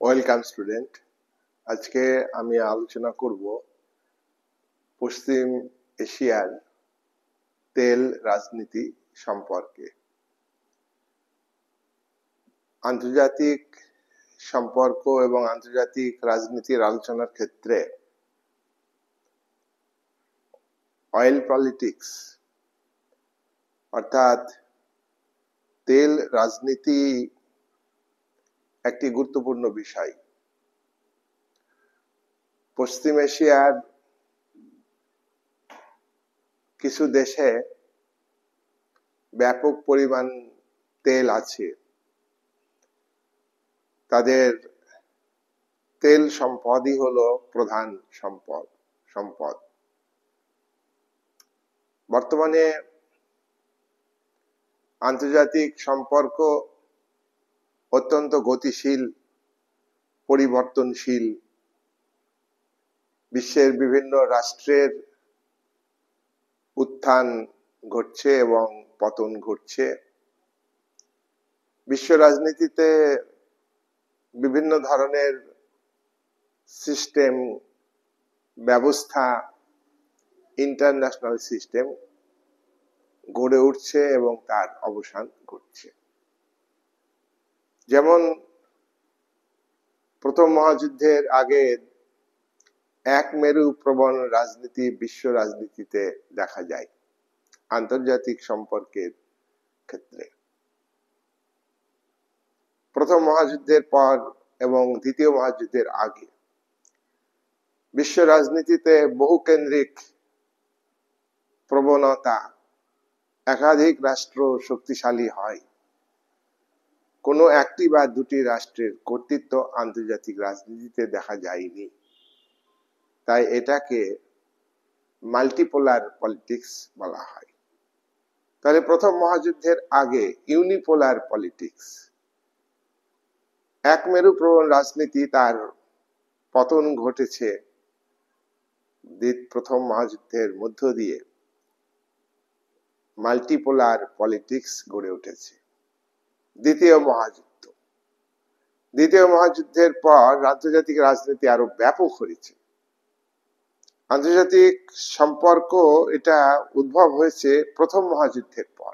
Welcome student. আজকে আমি আলোচনা করব পশ্চিম এশিয়ার তেল রাজনীতি সম্পর্কে। আন্তর্জাতিক সম্পর্ক এবং আন্তর্জাতিক রাজনীতির আলোচনার ক্ষেত্রে অয়েল পলিটিক্স অর্থাৎ তেল রাজনীতি একটি গুরুত্বপূর্ণ বিষয়। পশ্চিম এশিয়ার কিছু দেশে ব্যাপক পরিমাণ তেল আছে, তাদের তেল সম্পদই হলো প্রধান সম্পদ। বর্তমানে আন্তর্জাতিক সম্পর্ক অত্যন্ত গতিশীল, পরিবর্তনশীল। বিশ্বের বিভিন্ন রাষ্ট্রের উত্থান ঘটছে এবং পতন ঘটছে। বিশ্ব রাজনীতিতে বিভিন্ন ধরনের সিস্টেম, ব্যবস্থা, ইন্টারন্যাশনাল সিস্টেম গড়ে উঠছে এবং তার অবসান ঘটছে। যেমন প্রথম মহাযুদ্ধের আগে এক মেরু প্রবণ রাজনীতি বিশ্ব রাজনীতিতে দেখা যায় আন্তর্জাতিক সম্পর্কের ক্ষেত্রে। প্রথম মহাযুদ্ধের পর এবং দ্বিতীয় মহাযুদ্ধের আগে বিশ্ব রাজনীতিতে বহুকেন্দ্রিক প্রবণতা, একাধিক রাষ্ট্র শক্তিশালী হয়, কোনো একটি বা দুটি রাষ্ট্রের কর্তৃত্ব আন্তর্জাতিক রাজনীতিতে দেখা যায়নি। তাই এটাকে মাল্টিপোলার পলিটিক্স বলা হয়। তাহলে প্রথম মহাযুদ্ধের আগে ইউনিপোলার পলিটিক্স, এক মেরু প্রবণ রাজনীতি, তার পতন ঘটেছে প্রথম মহাযুদ্ধের মধ্য দিয়ে মাল্টিপোলার পলিটিক্স গড়ে উঠেছে। দ্বিতীয় মহাযুদ্ধের পর আন্তর্জাতিক রাজনীতি আরো ব্যাপক হয়েছে। আন্তর্জাতিক সম্পর্ক এটা উদ্ভব হয়েছে প্রথম মহাযুদ্ধের পর।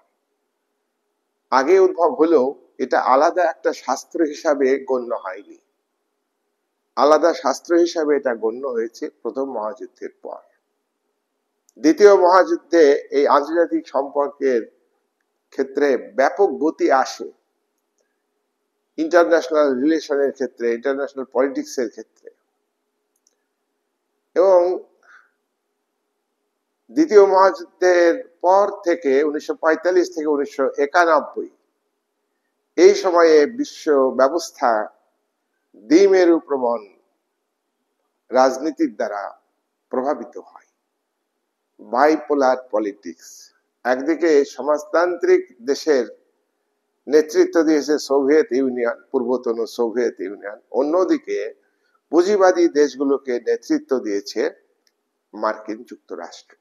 আগে উদ্ভব হলেও এটা আলাদা একটা শাস্ত্র হিসাবে গণ্য হয়নি। আলাদা শাস্ত্র হিসাবে এটা গণ্য হয়েছে প্রথম মহাযুদ্ধের পর। দ্বিতীয় মহাযুদ্ধে এই আন্তর্জাতিক সম্পর্কের ক্ষেত্রে ব্যাপক গতি আসে, ইন্টারন্যাশনাল রিলেশনের ক্ষেত্রে, ইন্টারন্যাশনাল পলিটিক্সের ক্ষেত্রে। এবং দ্বিতীয় মহাযুদ্ধের পর থেকে 1945 থেকে 1991 এই সময়ে বিশ্ব ব্যবস্থা দ্বিমেরু প্রবণ রাজনীতির দ্বারা প্রভাবিত হয়। বাইপোলার পলিটিক্স, একদিকে সমাজতান্ত্রিক দেশের নেতৃত্ব দিয়েছে সোভিয়েত ইউনিয়ন, পূর্বতন সোভিয়েত ইউনিয়ন, অন্যদিকে পুঁজিবাদী দেশগুলোকে নেতৃত্ব দিয়েছে মার্কিন যুক্তরাষ্ট্র।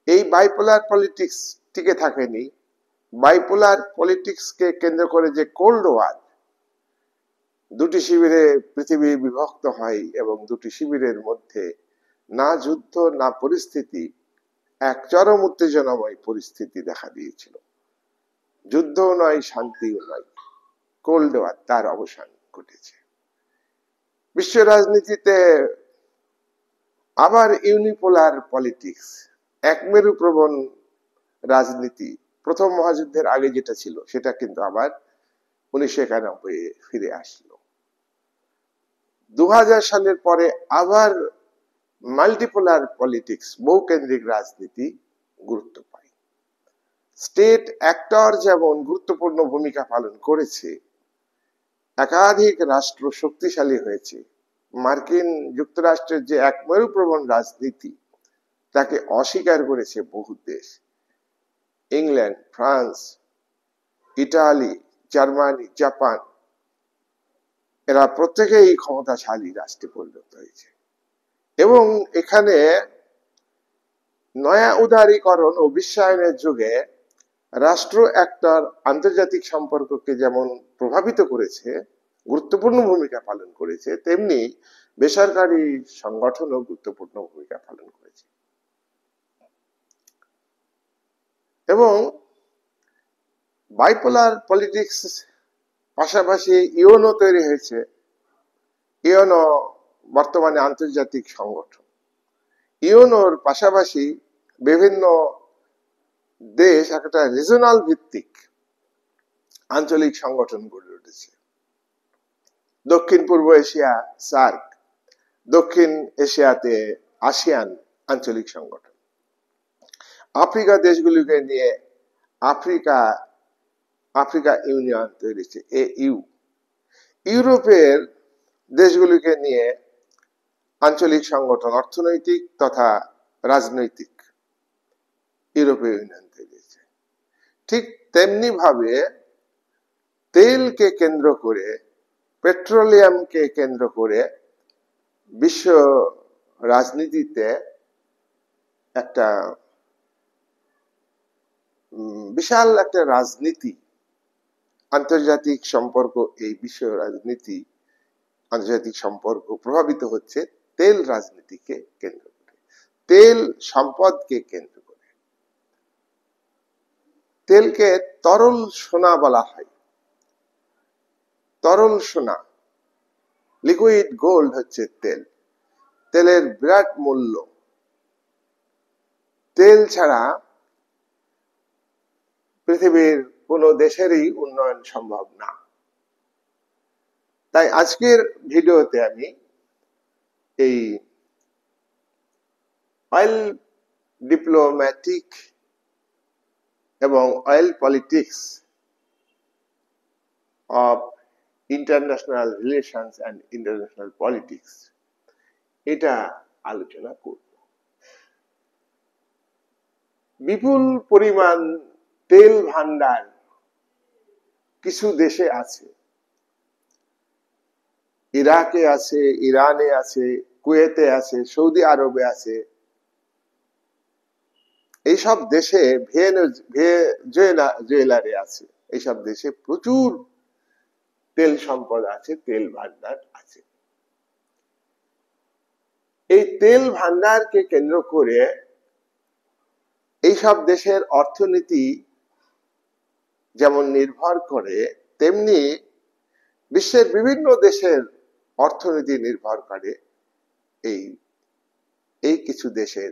এই বাইপোলার পলিটিক্স টিকে থাকেনি। বাইপোলার পলিটিক্সকে কেন্দ্র করে যে কোল্ড ওয়ার, দুটি শিবিরে পৃথিবী বিভক্ত হয় এবং দুটি শিবিরের মধ্যে না যুদ্ধ না পরিস্থিতি, এক চরম উত্তেজনাময় পরিস্থিতি দেখা দিয়েছিল। যুদ্ধও নয়, শান্তিও নয়, কোল্ড ওয়ার, তার অবসান ঘটেছে। বিশ্ব রাজনীতিতে আবার ইউনিপোলার পলিটিক্স, একমেরু প্রবণ রাজনীতি প্রথম মহাযুদ্ধের আগে যেটা ছিল সেটা কিন্তু আবার 1991 ফিরে আসলো। 2000 সালের পরে আবার মাল্টিপোলার পলিটিক্স, বহুকেন্দ্রিক রাজনীতি গুরুত্ব পায়। স্টেট অ্যাক্টর যেমন গুরুত্বপূর্ণ ভূমিকা পালন করেছে, একাধিক রাষ্ট্র শক্তিশালী হয়েছে। মার্কিন যুক্তরাষ্ট্রের যে একমেরু প্রবণ রাজনীতি, তাকে অস্বীকার করেছে বহু দেশ। England, France, Italy, Germany, Japan, এরা প্রত্যেকেই ক্ষমতাশালী রাষ্ট্রে পরিণত হয়েছে। এবং এখানে নয়া উদারীকরণ ও বিশ্বায়নের যুগে রাষ্ট্র অ্যাক্টর আন্তর্জাতিক সম্পর্ককে যেমন প্রভাবিত করেছে, গুরুত্বপূর্ণ ভূমিকা পালন করেছে, তেমনি বেসরকারি সংগঠনও গুরুত্বপূর্ণ ভূমিকা পালন করেছে। এবং বাইপোলার পলিটিক্স পাশাপাশি ইউএনও তৈরি হয়েছে। ইউএনও বর্তমানে আন্তর্জাতিক সংগঠন। ইউএনওর পাশাপাশি বিভিন্ন দেশ একটা রিজনাল ভিত্তিক আঞ্চলিক সংগঠন গড়ে উঠেছে। দক্ষিণ পূর্ব এশিয়া সার্ক, দক্ষিণ এশিয়াতে আসিয়ান আঞ্চলিক সংগঠন, আফ্রিকা দেশগুলিকে নিয়ে আফ্রিকা ইউনিয়ন তৈরি হয়েছে AU, ইউরোপের দেশগুলিকে নিয়ে আঞ্চলিক সংগঠন অর্থনৈতিক তথা রাজনৈতিক ইউরোপীয় ইউনিয়ন তৈরি হয়েছে। ঠিক তেমনি ভাবে তেলকে কেন্দ্র করে, পেট্রোলিয়ামকে কেন্দ্র করে বিশ্ব রাজনীতিতে একটা বিশাল একটা রাজনীতি, আন্তর্জাতিক সম্পর্ক, এই বিশ্ব রাজনীতি আন্তর্জাতিক সম্পর্ক প্রভাবিত হচ্ছে তেল রাজনীতিকে কেন্দ্র করে, তেল সম্পদকে কেন্দ্র করে। তেলকে তরল সোনা বলা হয়। তরল সোনা, লিকুইড গোল্ড হচ্ছে তেল। তেলের বিরাট মূল্য। তেল ছাড়া পৃথিবীর কোন দেশেরই উন্নয়ন সম্ভব না। তাই আজকের ভিডিওতে আমি এই অয়েল ডিপ্লোম্যাটিক এবং oil politics of international relations and international politics এটা আলোচনা করব। বিপুল পরিমাণ তেল ভান্ডার কিছু দেশে আছে। ইরাকে আছে, ইরানে আছে, কুয়েতে আছে, সৌদি আরবে আছে। এইসব দেশে ভেনেজুয়েলারে আছে। এইসব দেশে প্রচুর তেল সম্পদ আছে, তেল ভান্ডার আছে। এই তেল ভান্ডারকে কেন্দ্র করে এইসব দেশের অর্থনীতি যেমন নির্ভর করে, তেমনি বিশ্বের বিভিন্ন দেশের অর্থনীতি নির্ভর করে এই কিছু দেশের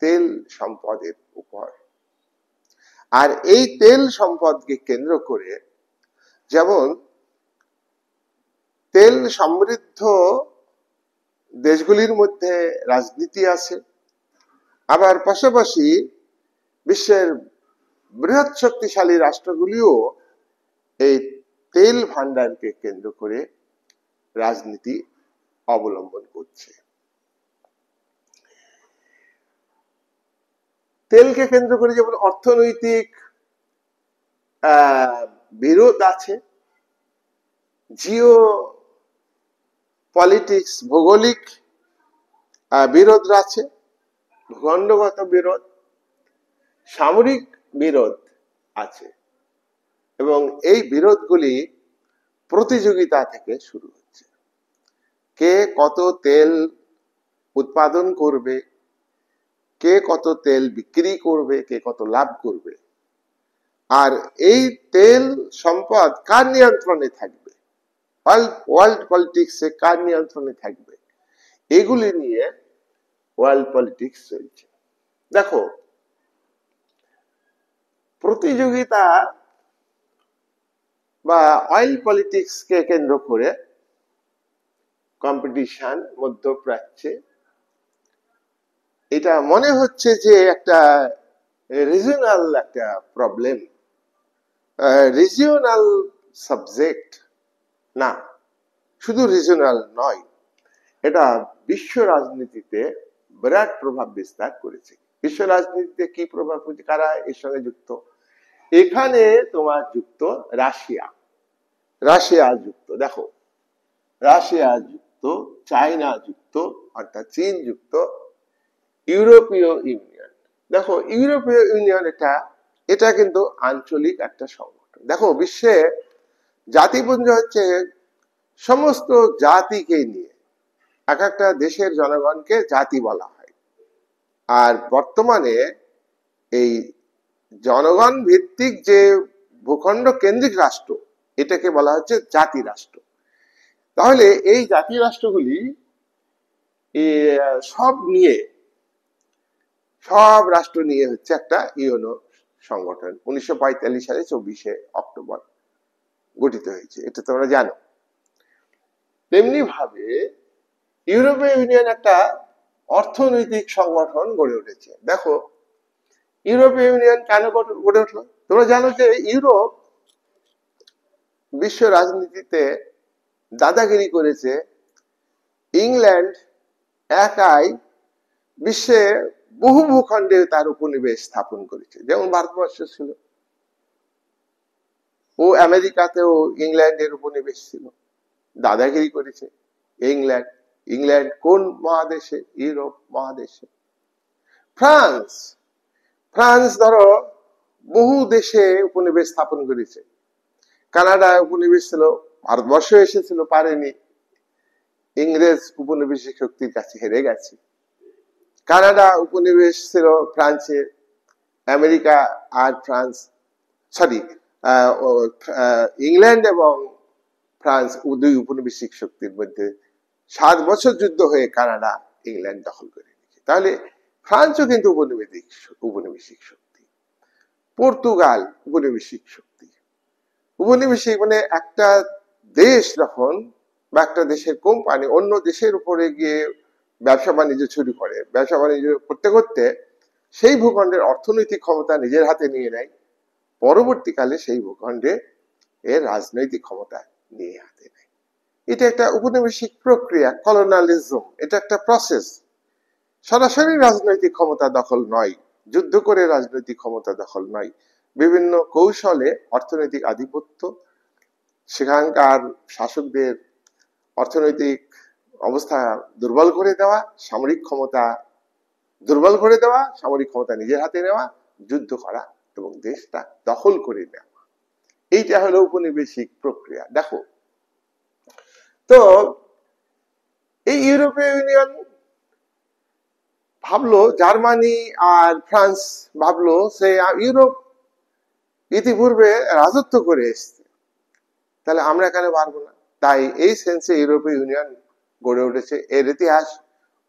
তেল সম্পদের উপর। আর এই তেল সম্পদকে কেন্দ্র করে যেমন তেল সমৃদ্ধ দেশগুলির মধ্যে রাজনীতি আছে, আবার পাশাপাশি বিশ্বের বৃহৎ শক্তিশালী রাষ্ট্রগুলিও এই তেল ভান্ডারকে কেন্দ্র করে রাজনীতি অবলম্বন করছে। তেলকে কেন্দ্র করে যেমন অর্থনৈতিক বিরোধ আছে, জিও পলিটিক্স ভৌগোলিক বিরোধ আছে, ভূখণ্ডগত বিরোধ, সামরিক বিরোধ আছে, এবং এই বিরোধগুলি প্রতিযোগিতা থেকে শুরু হচ্ছে। কে কত তেল উৎপাদন করবে, কে কত তেল বিক্রি করবে, কে কত লাভ করবে, আর এই তেল সম্পদ কার নিয়ন্ত্রণে থাকবে, ওয়ার্ল্ড পলিটিক্সে কার নিয়ন্ত্রণে থাকবে, এগুলি নিয়ে ওয়ার্ল্ড পলিটিক্স চলছে। দেখো, প্রতিযোগিতা বা অয়েল পলিটিক্স কে কেন্দ্র করে কম্পিটিশন মধ্যপ্রাচ্যে, এটা মনে হচ্ছে যে একটা রিজিওনাল একটা প্রবলেম, রিজিওনাল সাবজেক্ট না, শুধু রিজিওনাল নয়, এটা বিশ্ব রাজনীতিতে বিরাট প্রভাব বিস্তার করেছে। বিশ্ব রাজনীতিতে কি প্রভাব হচ্ছে, কারা এর সঙ্গে যুক্ত? এখানে তোমার যুক্ত রাশিয়া যুক্ত। দেখো, রাশিয়া যুক্ত, চায়না যুক্ত, অর্থাৎ চীন যুক্ত, ইউরোপীয় ইউনিয়ন। দেখো, ইউরোপীয় ইউনিয়ন এটা কিন্তু আঞ্চলিক একটা সংগঠন। দেখো, বিশ্বে জাতিপুঞ্জ হচ্ছে সমস্ত জাতিকে নিয়ে, এক একটা দেশের জনগণকে জাতি বলা হয়। আর বর্তমানে এই জনগণ ভিত্তিক যে ভূখণ্ড কেন্দ্রিক রাষ্ট্র, এটাকে বলা হচ্ছে জাতি রাষ্ট্র। তাহলে এই জাতি রাষ্ট্রগুলি সব নিয়ে, সব রাষ্ট্র নিয়ে হচ্ছে একটা ইউএনও সংগঠন 1945 সালে 24শে অক্টোবর গঠিত হয়েছে, এটা তোমরা জানো। তেমনি ভাবে ইউরোপীয় ইউনিয়ন একটা অর্থনৈতিক সংগঠন গড়ে উঠেছে। দেখো ইউরোপীয় ইউনিয়ন কেন গড়ে উঠলো? তোমরা জানো যে ইউরোপ বিশ্ব রাজনীতিতে দাদাগিরি করেছে। ইংল্যান্ড একাই বিশ্বে বহু ভূখণ্ডে তার উপনিবেশ স্থাপন করেছে, যেমন ভারতবর্ষ ছিল, ও আমেরিকাতেও ইংল্যান্ডের উপনিবেশ ছিল, দাদাগিরি করেছে ইংল্যান্ড। ইংল্যান্ড কোন মহাদেশে? ইউরোপ মহাদেশে। ফ্রান্স, ফ্রান্স ধরো বহু দেশে উপনিবেশ স্থাপন করেছে। কানাডা উপনিবেশ ছিল, ভারতবর্ষ এসেছিল, পারেনি, ইংরেজ উপনিবেশিক শক্তির কাছে হেরে গেছে। কানাডা উপনিবেশ ছিল ফ্রান্সের, আমেরিকা আর ফ্রান্স, সরি ইংল্যান্ড এবং ফ্রান্স দুই উপনিবেশিক শক্তির মধ্যে 7 বছর যুদ্ধ হয়ে কানাডা ইংল্যান্ড দখল করে নিয়েছে। তাহলে ফ্রান্সও কিন্তু উপনিবেশিক শক্তি। পর্তুগাল উপনিবেশিক শক্তি। উপনিবেশিক মানে একটা দেশ যখন বা একটা দেশের কোম্পানি অন্য দেশের উপরে গিয়ে ব্যবসা বাণিজ্য শুরু করে, ব্যবসা বাণিজ্য করতে করতে সেই ভূখণ্ডের অর্থনৈতিক ক্ষমতা নিজের হাতে নিয়ে নেয়, পরবর্তীকালে সেই ভূখণ্ডে এর রাজনৈতিক ক্ষমতা নিয়ে হাতে নেয়। এটা একটা উপনিবেশিক প্রক্রিয়া, কলোনালিজম। এটা একটা প্রসেস। সরাসরি রাজনৈতিক ক্ষমতা দখল নয়, যুদ্ধ করে রাজনৈতিক ক্ষমতা দখল নয়, বিভিন্ন কৌশলে অর্থনৈতিক আধিপত্য, সেখানকার শাসকদের অর্থনৈতিক অবস্থা দুর্বল করে দেওয়া, সামরিক ক্ষমতা দুর্বল করে দেওয়া, সামরিক ক্ষমতা নিজের হাতে নেওয়া, যুদ্ধ করা এবং দেশটা দখল করে নেওয়া। এইটা হলো উপনিবেশিক প্রক্রিয়া। দেখো তো এই ইউরোপীয় ইউনিয়ন ভাবলো, জার্মানি আর ফ্রান্স ভাবলো সে ইউরোপ ইতিপূর্বে রাজত্ব করে এসছে, তাহলে আমরা কেন পারবো না? তাই এই সেন্সে ইউরোপীয় ইউনিয়ন গড়ে উঠেছে। এর ইতিহাস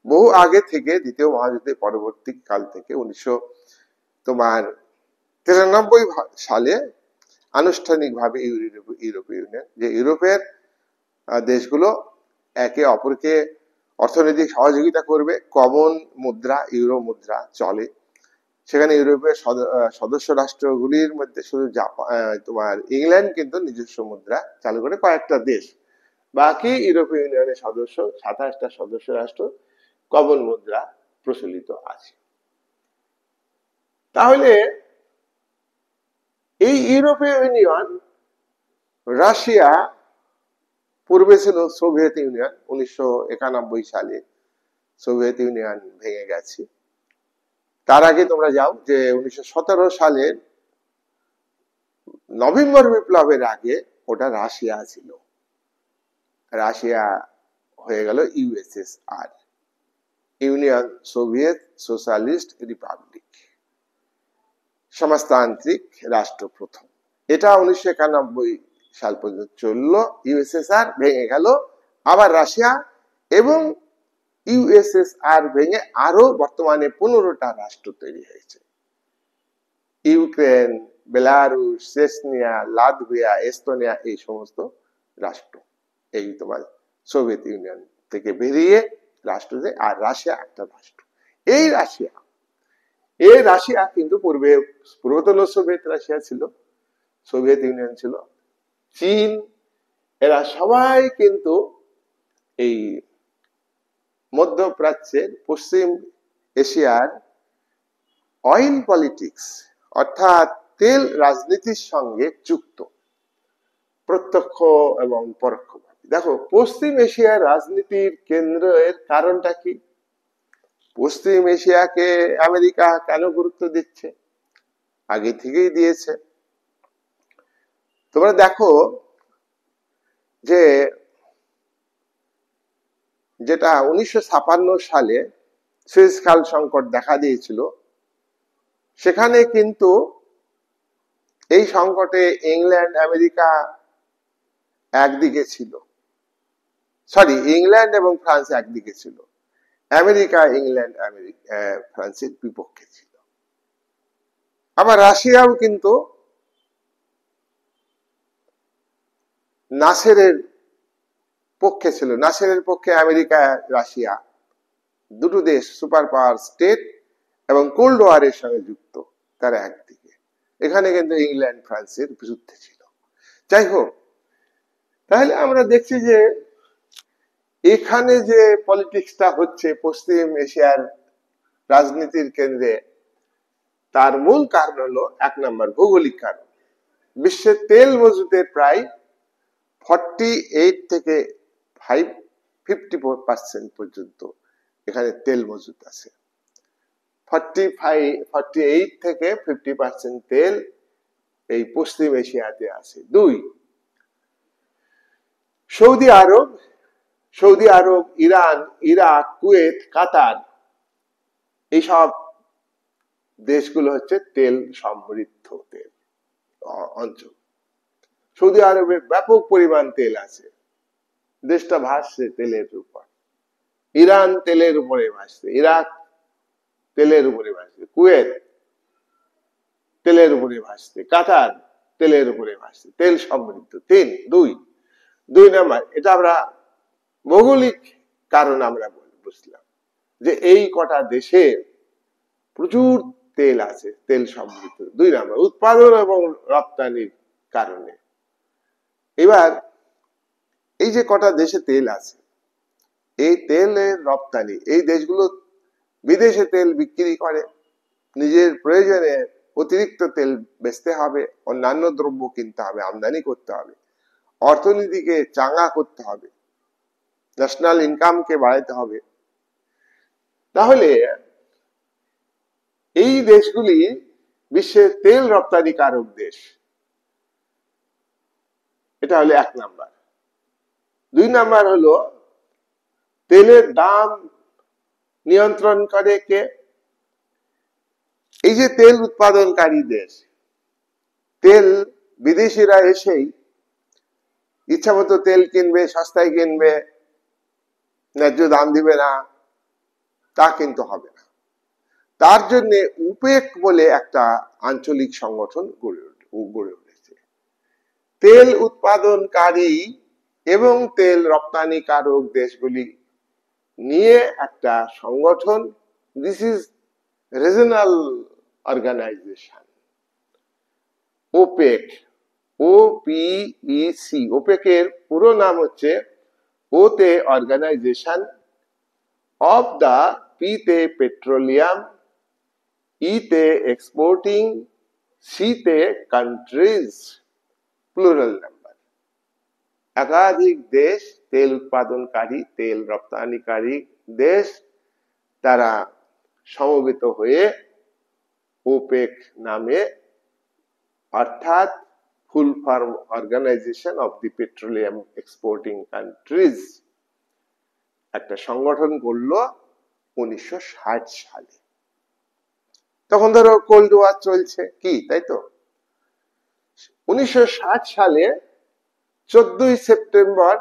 বহু আগে থেকে, দ্বিতীয় মহাযুদ্ধের পরবর্তী কাল থেকে 1993 সালে আনুষ্ঠানিকভাবে ইউরোপীয় ইউনিয়ন, যে ইউরোপের দেশগুলো একে অপরকে অর্থনৈতিক সহযোগিতা করবে, কমন মুদ্রা ইউরো মুদ্রা চলে। সেখানে ইউরোপের সদস্য রাষ্ট্রগুলির মধ্যে শুধু তোমার ইংল্যান্ড কিন্তু নিজস্ব মুদ্রা চালু করে, কয়েকটা দেশ, বাকি ইউরোপীয় ইউনিয়নের সদস্য 27টা সদস্য রাষ্ট্র কমন মুদ্রা প্রচলিত আছে। তাহলে এই ইউরোপীয় ইউনিয়ন, রাশিয়া পূর্বে ছিল সোভিয়েত ইউনিয়ন, 1991 সালে সোভিয়েত ইউনিয়ন ভেঙে গেছে। তার আগে তোমরা যাও যে 1917 সালের নভেম্বর বিপ্লবের আগে ওটা রাশিয়া ছিল, রাশিয়া হয়ে গেল USSR, union Soviet socialist Republic, সমাজতান্ত্রিক রাষ্ট্র প্রথম। এটা 1991 সাল পর্যন্ত চললো। ইউএসএসআর ভেঙে গেল, আবার রাশিয়া এবং ইউএসএসআর ভেঙে আরো বর্তমানে 15টা রাষ্ট্র তৈরি হয়েছে। Ukraine, Belarus, Chechnya, Latvia, Estonia, এই সমস্ত রাষ্ট্র এই তোমার সোভিয়েত ইউনিয়ন থেকে বেরিয়ে রাষ্ট্র যে, আর রাশিয়া একটা রাষ্ট্র। এই রাশিয়া কিন্তু পূর্বতন সোভিয়েত রাশিয়া ছিল, সোভিয়েত ইউনিয়ন ছিল, চীন, এরা সবাই কিন্তু এই মধ্যপ্রাচ্যের, পশ্চিম এশিয়ার অয়েল পলিটিক্স অর্থাৎ তেল রাজনীতির সঙ্গে যুক্ত, প্রত্যক্ষ এবং পরোক্ষভাবে। দেখো পশ্চিম এশিয়ার রাজনীতির কেন্দ্রের কারণটা কি? পশ্চিম এশিয়াকে আমেরিকা কেন গুরুত্ব দিচ্ছে? আগে থেকেই দিয়েছে। তোমরা দেখো যে যেটা 1956 সালে সুয়েজ খাল সংকট দেখা দিয়েছিল, সেখানে কিন্তু এই সংকটে ইংল্যান্ড আমেরিকা একদিকে ছিল, সরি ইংল্যান্ড এবং ফ্রান্স একদিকে ছিল, আমেরিকা ইংল্যান্ড ফ্রান্সের বিপক্ষে ছিল। আবার রাশিয়াও কিন্তু নাসেরের পক্ষে ছিল। নাসেরের পক্ষে আমেরিকা রাশিয়া দুটো দেশ সুপার পাওয়ার স্টেট এবং কোল্ড ওয়ারের সঙ্গে যুক্ত, তারা একদিকে। এখানে কিন্তু ইংল্যান্ড ফ্রান্সের বিরুদ্ধে ছিল। যাই হোক, তাহলে আমরা দেখছি যে এখানে যে পলিটিক্সটা হচ্ছে পশ্চিম এশিয়ার রাজনীতির কেন্দ্রে, তার মূল কারণ হলো 1 নম্বর ভৌগোলিক কারণ। বিশ্বের তেল মজুদের প্রায় 48 থেকে 54% পর্যন্ত এখানে তেল মজুদ আছে। 48 থেকে 50% তেল এই পশ্চিম এশিয়াতে আছে। 2, সৌদি আরব, ইরান, ইরাক, কুয়েত, কাতার, এইসব দেশগুলো হচ্ছে তেল সমৃদ্ধ তেল অঞ্চল। সৌদি আরবে ব্যাপক পরিমাণ তেল আছে, দেশটা ভাসছে তেলের উপর। ইরান তেলের উপরে ভাসছে, ইরাক তেলের উপরে ভাসছে, কুয়েত তেলের উপরে ভাসছে, কাতার তেলের উপরে ভাসছে, তেল সমৃদ্ধ। 2 নাম্বার, এটা আমরা ভৌগোলিক কারণ আমরা বুঝলাম যে এই কটা দেশে প্রচুর তেল আছে, তেল সমৃদ্ধ। 2 নাম্বার উৎপাদন এবং রপ্তানির কারণে। এবার এই যে কটা দেশে তেল আছে, এই তেলের রপ্তানি, এই দেশগুলো বিদেশে তেল বিক্রি করে, নিজের প্রয়োজনে অতিরিক্ত তেল বেচতে হবে, অন্যান্য দ্রব্য কিনতে হবে, আমদানি করতে হবে, অর্থনীতিকে চাঙ্গা করতে হবে, ন্যাশনাল ইনকামকে বাড়াতে হবে। তাহলে এই দেশগুলি বিশ্বের তেল রপ্তানিকারক দেশ। এটা হলো 1 নাম্বার। 2 নাম্বার হলো তেলের দাম নিয়ন্ত্রণ করে কে? এই যে তেল উৎপাদনকারী দেশ, তেল বিদেশিরা এসেই ইচ্ছামতো তেল কিনবে, সস্তায় কিনবে, ন্যায্য দাম দিবে না, তা কিন্তু হবে না। তার জন্য ওপেক বলে একটা আঞ্চলিক সংগঠন গড়ে উঠেছে। তেল উৎপাদনকারী এবং তেল রপ্তানিকারক দেশগুলি নিয়ে একটা সংগঠন, this is regional organisation, OPEC, OPEC। ওপেকের পুরো নাম হচ্ছে ওতে অর্গানাইজেশন অফ দা, পিতে পেট্রোলিয়াম, ইতে এক্সপোর্টিং, সিতে কান্ট্রিজ, প্লুরাল নাম্বার। একাধিক দেশ, তেল উৎপাদনকারী, তেল রপ্তানিকারী দেশ, তারা সমবেত হয়ে ওপেক নামে, অর্থাৎ full form organisation of the petroleum exporting countries, একটা সংগঠন করলো 1960 সালে। তখন ধরো কোল্ড ওয়ার চলছে, কি তাই তো? 1960 সালে 14 সেপ্টেম্বর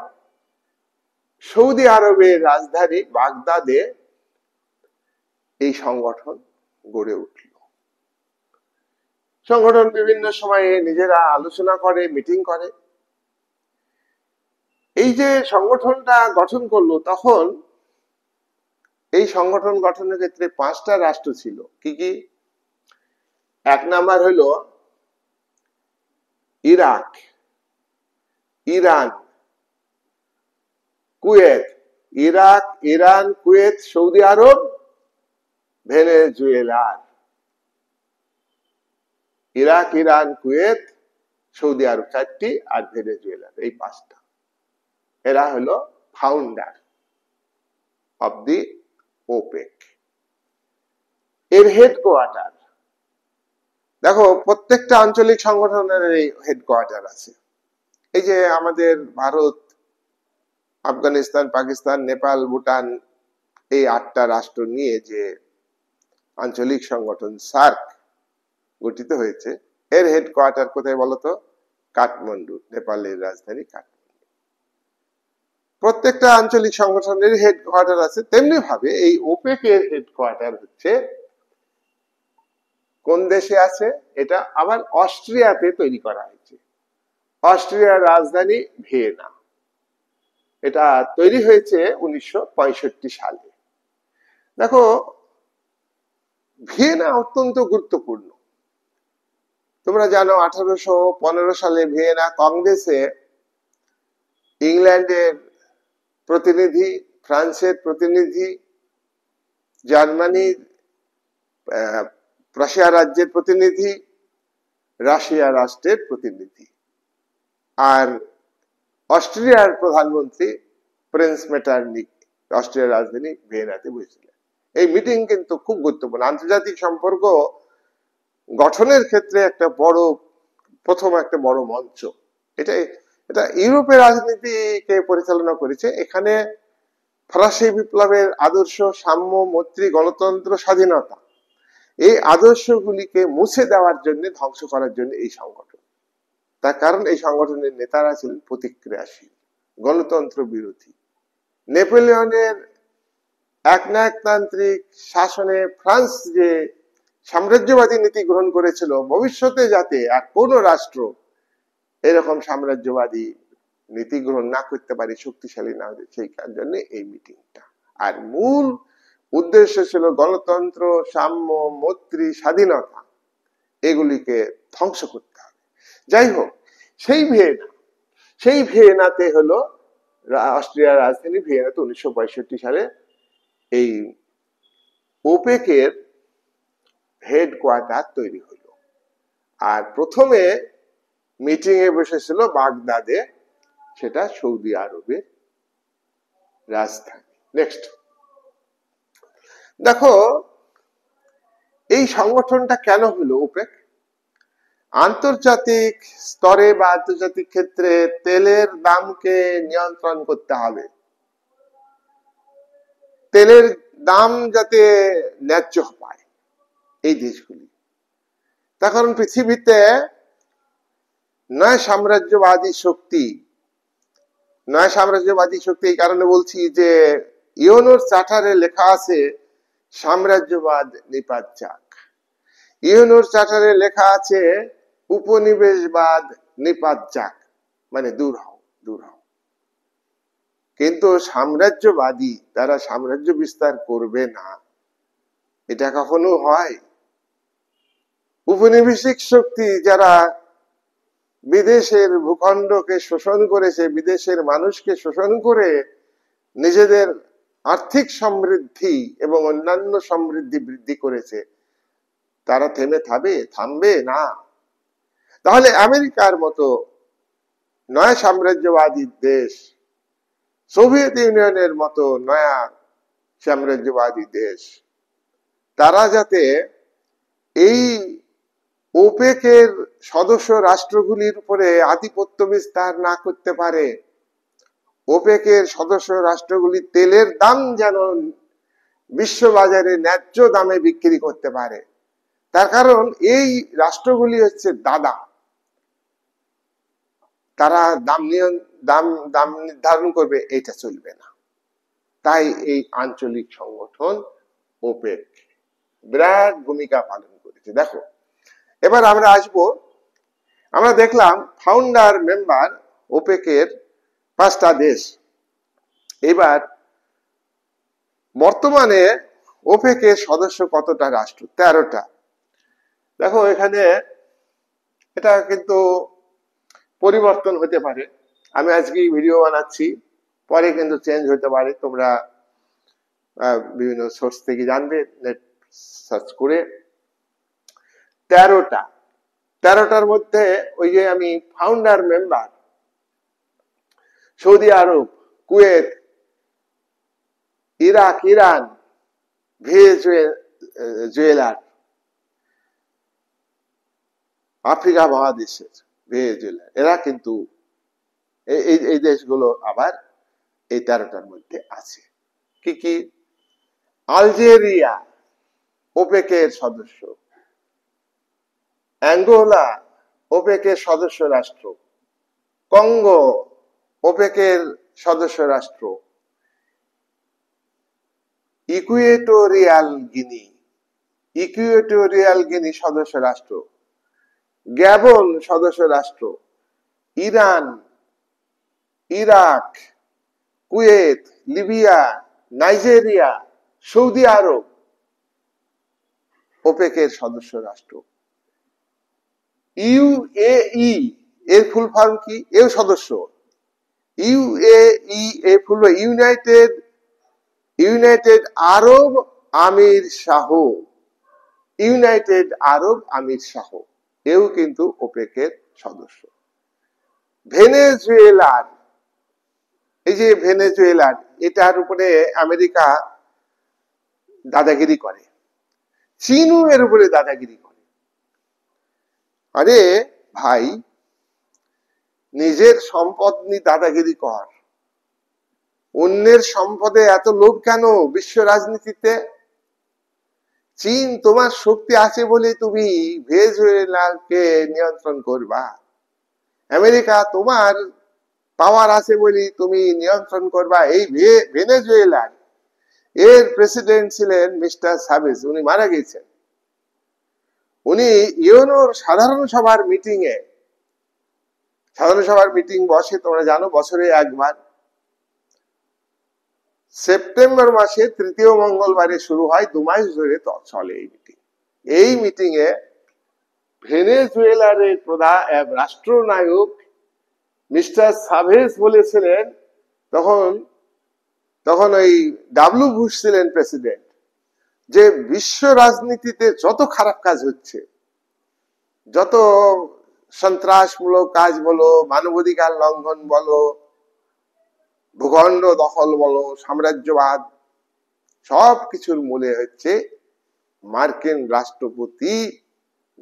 সৌদি আরবের রাজধানী বাগদাদে এই সংগঠন গড়ে উঠল। সংগঠন বিভিন্ন সময়ে নিজেরা আলোচনা করে, মিটিং করে। এই যে সংগঠনটা গঠন করলো, তখন এই সংগঠন গঠনের ক্ষেত্রে 5টা রাষ্ট্র ছিল। কি কি? 1 নাম্বার হলো Iraq, Iran, Kuwait. Iraq, Iran, Kuwait, সৌদি আরব, ভেনেজুয়েলা। ইরাক, ইরান, কুয়েত, সৌদি আরব 4টি, আর ভেনেজুয়েলা এই 5টা। এরা হলো ফাউন্ডার অফ দি ওপেক। এর হেডকোয়ার্টার দেখো, প্রত্যেকটা আঞ্চলিক সংগঠনের এই হেডকোয়ার্টার আছে। এই যে আমাদের ভারত আফগানিস্তান, পাকিস্তান, নেপাল, ভুটান এই 8টা রাষ্ট্র নিয়ে যে আঞ্চলিক সংগঠন সার্ক গঠিত হয়েছে, এর হেডকোয়ার্টার কোথায় বলতো? কাঠমান্ডু, নেপালের রাজধানী কাঠমান্ডু। প্রত্যেকটা আঞ্চলিক সংগঠনের হেডকোয়ার্টার আছে, তেমনি ভাবে এই ওপেক এর হেডকোয়ার্টার হচ্ছে কোন দেশে আছে? এটা আবার অস্ট্রিয়াতে তৈরি করা হয়েছে। অস্ট্রিয়ার রাজধানী ভিয়েনা। এটা তৈরি হয়েছে 1965 সালে। দেখো, ভিয়েনা অত্যন্ত গুরুত্বপূর্ণ। তোমরা জানো 1815 সালে ভিয়েনা কংগ্রেসে ইংল্যান্ডের প্রতিনিধি, ফ্রান্সের প্রতিনিধি, জার্মানির প্রাশিয়া রাজ্যের প্রতিনিধি, রাশিয়া রাষ্ট্রের প্রতিনিধি আর অস্ট্রিয়ার প্রধানমন্ত্রী প্রিন্স মেটারনিক অস্ট্রিয়ার রাজধানী ভিয়েনাতে বসেছিলেন। এই মিটিং কিন্তু খুব গুরুত্বপূর্ণ। আন্তর্জাতিক সম্পর্ক গঠনের ক্ষেত্রে প্রথম একটা বড় মঞ্চ। এটা ইউরোপের রাজনীতিকে পরিচালনা করেছে। এখানে ফরাসি বিপ্লবের আদর্শ, সাম্য, মৈত্রী, গণতন্ত্র, স্বাধীনতা, এই আদর্শগুলিকে মুছে দেওয়ার জন্য, ধ্বংস করার জন্য এই সংগঠন। তার কারণ এই সংগঠনের নেতারা ছিলেন প্রতিক্রিয়াশীল, গণতন্ত্র বিরোধী। নেপোলিয়নের একনায়কতান্ত্রিক শাসনে ফ্রান্স যে সাম্রাজ্যবাদী নীতি গ্রহণ করেছিল, ভবিষ্যতে যাতে আর কোন রাষ্ট্র এরকম সাম্রাজ্যবাদী নীতি গ্রহণ না করতে পারে, শক্তিশালী না হতে, সেই জন্য এই মিটিংটা। আর মূল উদ্দেশ্য ছিল গণতন্ত্র, সাম্য, মৈত্রী, স্বাধীনতা, এগুলিকে ধ্বংস করতে হবে। যাই হোক, সেই ভিয়েনাতে হলো অস্ট্রিয়ার রাজধানী ভিয়েনাতে 1965 সালে এই ওপেকের হেডকোয়ার্টার তৈরি হলো। আর প্রথমে মিটিং এ বসেছিল বাগদাদে, সেটা সৌদি আরবের রাজধানী। নেক্সট দেখো, এই সংগঠনটা কেন হলো ওপেক? আন্তর্জাতিক স্তরে বা আন্তর্জাতিক ক্ষেত্রে তেলের দামকে নিয়ন্ত্রণ করতে হবে, তেলের দাম যাতে ন্যায্য পায় এই দেশগুলি। তার কারণ পৃথিবীতে নয় সাম্রাজ্যবাদী শক্তি এই কারণে বলছি যে ইউএনওর চার্টারে লেখা আছে সাম্রাজ্যবাদ নিপাত যাক। ইউএনওর চার্টারে লেখা আছে উপনিবেশবাদ নিপাত যাক, মানে দূর হও। কিন্তু সাম্রাজ্যবাদী তারা সাম্রাজ্য বিস্তার করবে না, এটা কখনো হয়? উপনিবেশিক শক্তি যারা বিদেশের ভূখণ্ডকে শোষণ করেছে, বিদেশের মানুষকে শোষণ করে নিজেদের আর্থিক সমৃদ্ধি এবং অন্যান্য সমৃদ্ধি বৃদ্ধি করেছে, তারা থামবে না। তাহলে আমেরিকার মতো নয়া সাম্রাজ্যবাদী দেশ, সোভিয়েত ইউনিয়নের মতো নয়া সাম্রাজ্যবাদী দেশ, তারা যাতে এই ওপেকের সদস্য রাষ্ট্রগুলির উপরে আধিপত্য বিস্তার না করতে পারে, ওপেকের সদস্য রাষ্ট্রগুলি তেলের দাম যেন বিশ্ববাজারে ন্যায্য দামে বিক্রি করতে পারে, তার কারণ এই রাষ্ট্রগুলি হচ্ছে দাদা, তারা দাম নির্ধারণ করবে, এটা চলবে না। তাই এই আঞ্চলিক সংগঠন ওপেক বিরাট ভূমিকা পালন করেছে। দেখো, এবার আমরা দেখলাম ফাউন্ডার মেম্বার ওপেকের 5টা দেশ। এবার বর্তমানে ওপেকের সদস্য কতটা রাষ্ট্র? 13টা। দেখো, এখানে এটা কিন্তু পরিবর্তন হতে পারে। আমি আজকে ভিডিও বানাচ্ছি, পরে কিন্তু চেঞ্জ হতে পারে। তোমরা বিভিন্ন সোর্স থেকে জানবে, নেট সার্চ করে। 13টার মধ্যে ওই যে আমি founder member Saudi Arab, Kuwait, Iraq, Iran, Venezuela, Africa মহাদেশের ভেনেজুয়েলা, এরা কিন্তু এই দেশগুলো আবার এই 13টার মধ্যে আছে। কি কি? আলজেরিয়া ওপেকের সদস্য, অ্যাঙ্গোলা ওপেকের সদস্য রাষ্ট্র, কঙ্গো ওপেকের সদস্য রাষ্ট্র, ইকুয়েটোরিয়াল গিনি সদস্য রাষ্ট্র, গ্যাবন সদস্য রাষ্ট্র, Iran, Iraq, Kuwait, Libya, Nigeria, Saudi Arab ওপেকের সদস্য রাষ্ট্র, ইউএই এর ফুল ফর্ম কি? এও সদস্য। ইউএই এর ফুল ইউনাইটেড আরব আমির শাহ, ইউনাইটেড আরব আমির শাহ এও কিন্তু ওপেকের সদস্য। ভেনেজুয়েলার, এই যে ভেনেজুয়েলার, এটার উপরে আমেরিকা দাদাগিরি করে, চীনও এর উপরে দাদাগিরি করে। আরে ভাই, নিজের সম্পদ নিয়ে দাদাগিরি কর, অন্যের সম্পদে এত লোভ কেন বিশ্ব রাজনীতিতে? চীন তোমার শক্তি আছে বলে তুমি ভেনেজুয়েলাকে নিয়ন্ত্রণ করবা, আমেরিকা তোমার পাওয়ার আছে বলে তুমি নিয়ন্ত্রণ করবা। এই ভেনেজুয়েলার এর প্রেসিডেন্ট ছিলেন মিস্টার সাবেজ, উনি মারা গেছেন। উনি ইউএনওর সাধারণ সভার মিটিং বসে, তোমরা জানো, বছরে একবার সেপ্টেম্বর মাসে 3য় মঙ্গলবারে শুরু হয়, 2 মাস ধরে চলে এই মিটিং। এই মিটিং এ ভেনেজুয়েলার রাষ্ট্রনায়ক মিস্টার সাভেজ বলেছিলেন, তখন ওই ডাব্লিউ বুশ ছিলেন প্রেসিডেন্ট, যে বিশ্ব রাজনীতিতে যত খারাপ কাজ হচ্ছে, যত সন্ত্রাসমূলক কাজ বলো, মানবাধিকার লঙ্ঘন বলো, ভূখণ্ড দখল বলো, সাম্রাজ্যবাদ, সব কিছুর মূলে হচ্ছে মার্কিন রাষ্ট্রপতি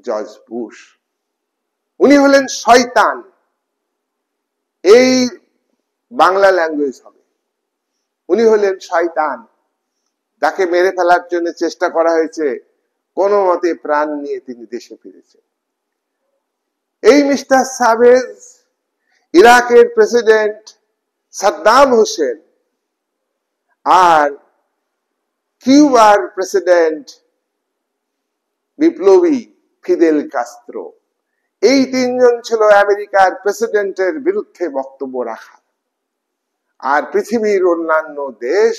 জর্জ বুশ। উনি হলেন শয়তান, এই বাংলা ল্যাঙ্গুয়েজ হবে। উনি হলেন শয়তান, তাকে মেরে ফেলার জন্য চেষ্টা করা হয়েছে, কোন মতে প্রাণ নিয়ে তিনি দেশে ফিরেছেন। এই মিস্টার সাবেজ ইরাকের প্রেসিডেন্ট সাদ্দাম হোসেন আর কিউবার প্রেসিডেন্ট বিপ্লবী ফিদেল কাস্ত্রো, এই 3 জন ছিল আমেরিকার প্রেসিডেন্টের বিরুদ্ধে বক্তব্য রাখা। আর পৃথিবীর অন্যান্য দেশ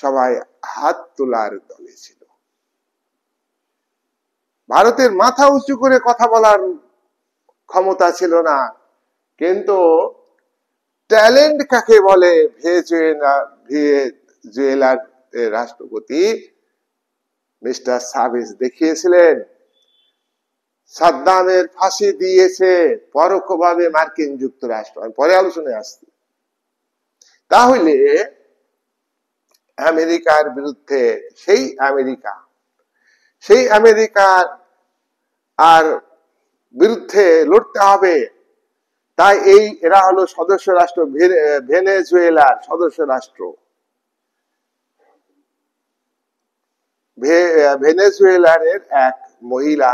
সবাই হাত তোলার দলে ছিল। ভারতের মাথা উঁচু করে কথা বলার ক্ষমতা ছিল না, কিন্তু ট্যালেন্ট কাকে বলে ভেনেজুয়েলার রাষ্ট্রপতি মিস্টার সাবেজ দেখিয়েছিলেন। সাদ্দামের ফাঁসি দিয়েছে পরোক্ষভাবে মার্কিন যুক্তরাষ্ট্র, আমি পরে আলোচনায় আসছি। তাহলে আমেরিকার বিরুদ্ধে সেই আমেরিকার আর বিরুদ্ধে লড়তে হবে, তাই এরা হলো সদস্য রাষ্ট্র, ভেনেজুয়েলার সদস্য রাষ্ট্র। ভেনেজুয়েলার এক মহিলা